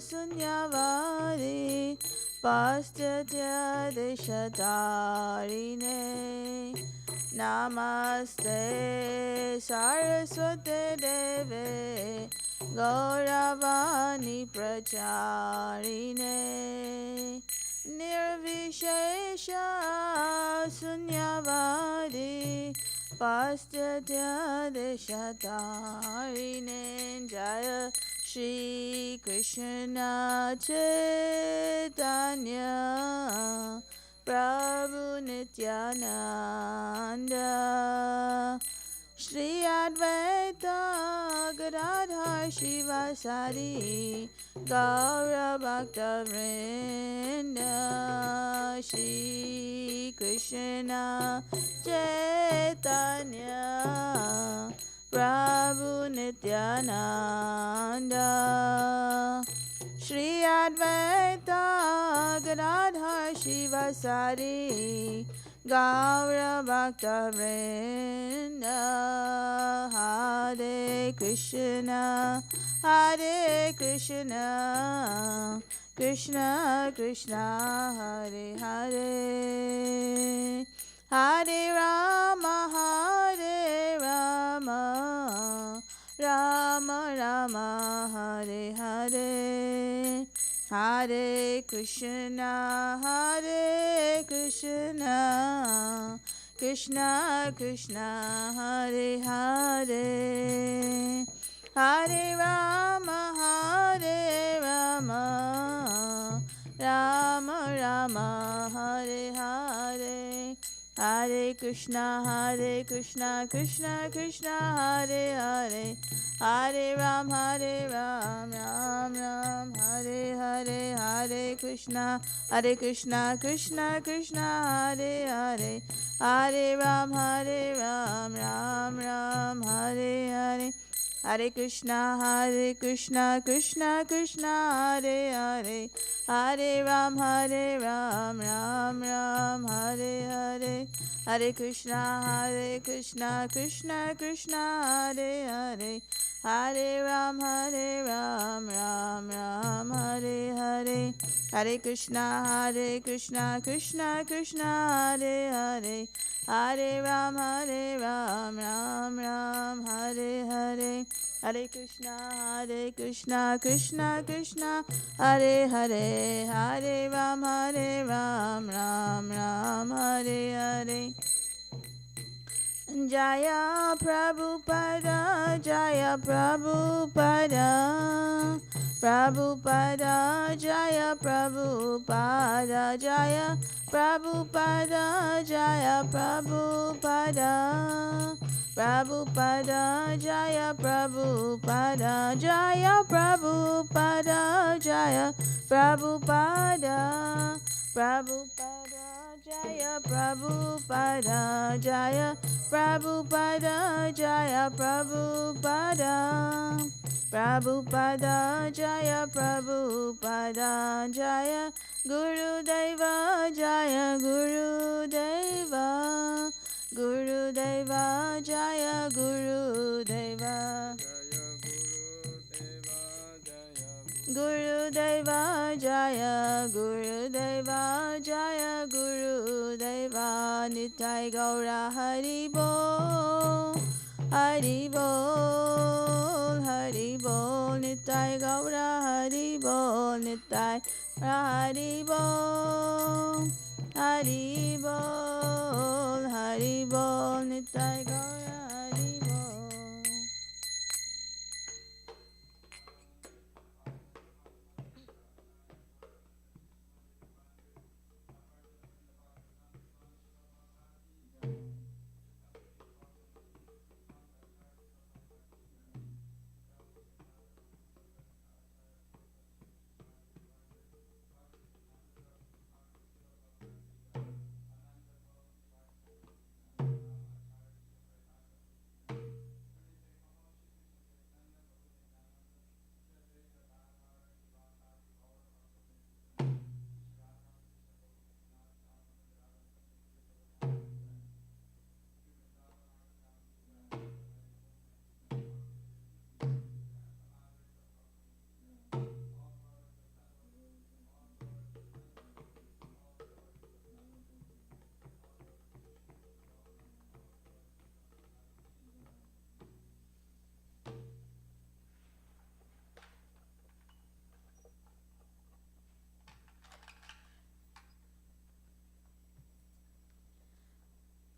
Sunyavadi Pastatya Deshatarine Namaste Saraswate Deve Gauravani Pracharine Nirvishesha Sunyavadi Pastatya Deshatarine Jaya Shri Krishna Chaitanya Prabhu Nityananda Shri Advaita Gadadhar Shivasari Gaura Bhakta Vrinda Shri Krishna Chaitanya Prabhu Nityananda Shri Advaita Gadadhar Shivasari Gaura Bhakta Vrinda Hare Krishna Hare Krishna Krishna Krishna Hare Hare Hare Rama Hare Rama Rama Rama Hare Hare Hare Krishna Krishna Krishna Hare Hare Hare Rama Rama Rama Hare Hare Hare Krishna Krishna Krishna Hare Hare Hare Ram Ram Ram Hare Hare Hare Krishna Krishna Krishna Hare Hare Hare Ram Ram Ram Hare Hare Hare Krishna Krishna Krishna Hare Hare Hare Ram Ram Ram Hare Hare Hare Krishna Krishna Krishna Hare Hare Hare Ram Ram Ram Hare Hare Hare Krishna Krishna Krishna Hare Hare Hare Ram Ram Ram Hare Hare Hare Krishna Krishna Krishna Hare Hare Hare Ram Ram Hare Hare Jaya Prabhupada Prabhupada Jaya, Prabhupada Jaya, Prabhupada Jaya, Prabhupada. Prabhupada Jaya, Prabhupada Jaya, Prabhupada Jaya, Prabhupada. Prabhupada Jaya, Prabhupada Jaya, Prabhupada Jaya, Prabhupada. Prabhupada Jaya, Prabhupada Jaya, Guru Deva Jaya, Guru Deva. Guru Deva Jaya, Guru Deva. Guru Deva Jaya, Guru Deva Jaya, Guru Deva. Nitai Gaura Hari Bol, Hari Bol, Hari Bol. Nitai Gaura Hari Bol, Nitai Hari Bol, Hari Bol, Hari Bol. Nitai Gaura Hari Bol.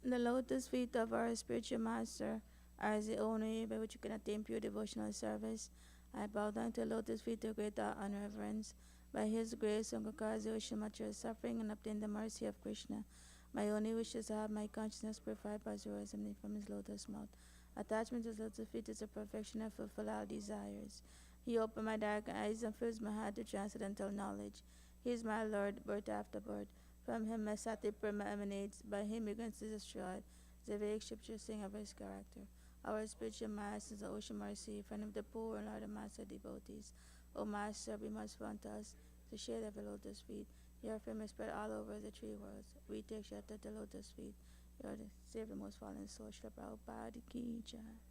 The lotus feet of our spiritual master are the only way by which you can attain pure devotional service. I bow down to the lotus feet of great awe and reverence. By his grace, one could cause the ocean much suffering and obtain the mercy of Krishna. My only wish is to have my consciousness purified by the words emanating from his lotus mouth. Attachment to his lotus feet is the perfection and fulfill all desires. He opened my dark eyes and fills my heart with transcendental knowledge. He is my Lord, birth after birth. From him my Sati Prema emanates, by him ignorance is destroyed. The Vedic scriptures sing of his character. Our spiritual master is the ocean mercy, friend of the poor and Lord of master devotees. O Master, be merciful unto us, the shade of the lotus feet. Your fame is spread all over the three worlds. We take shelter at the lotus feet. You are the save the most fallen soul, Srila Prabhupada Ki Jai.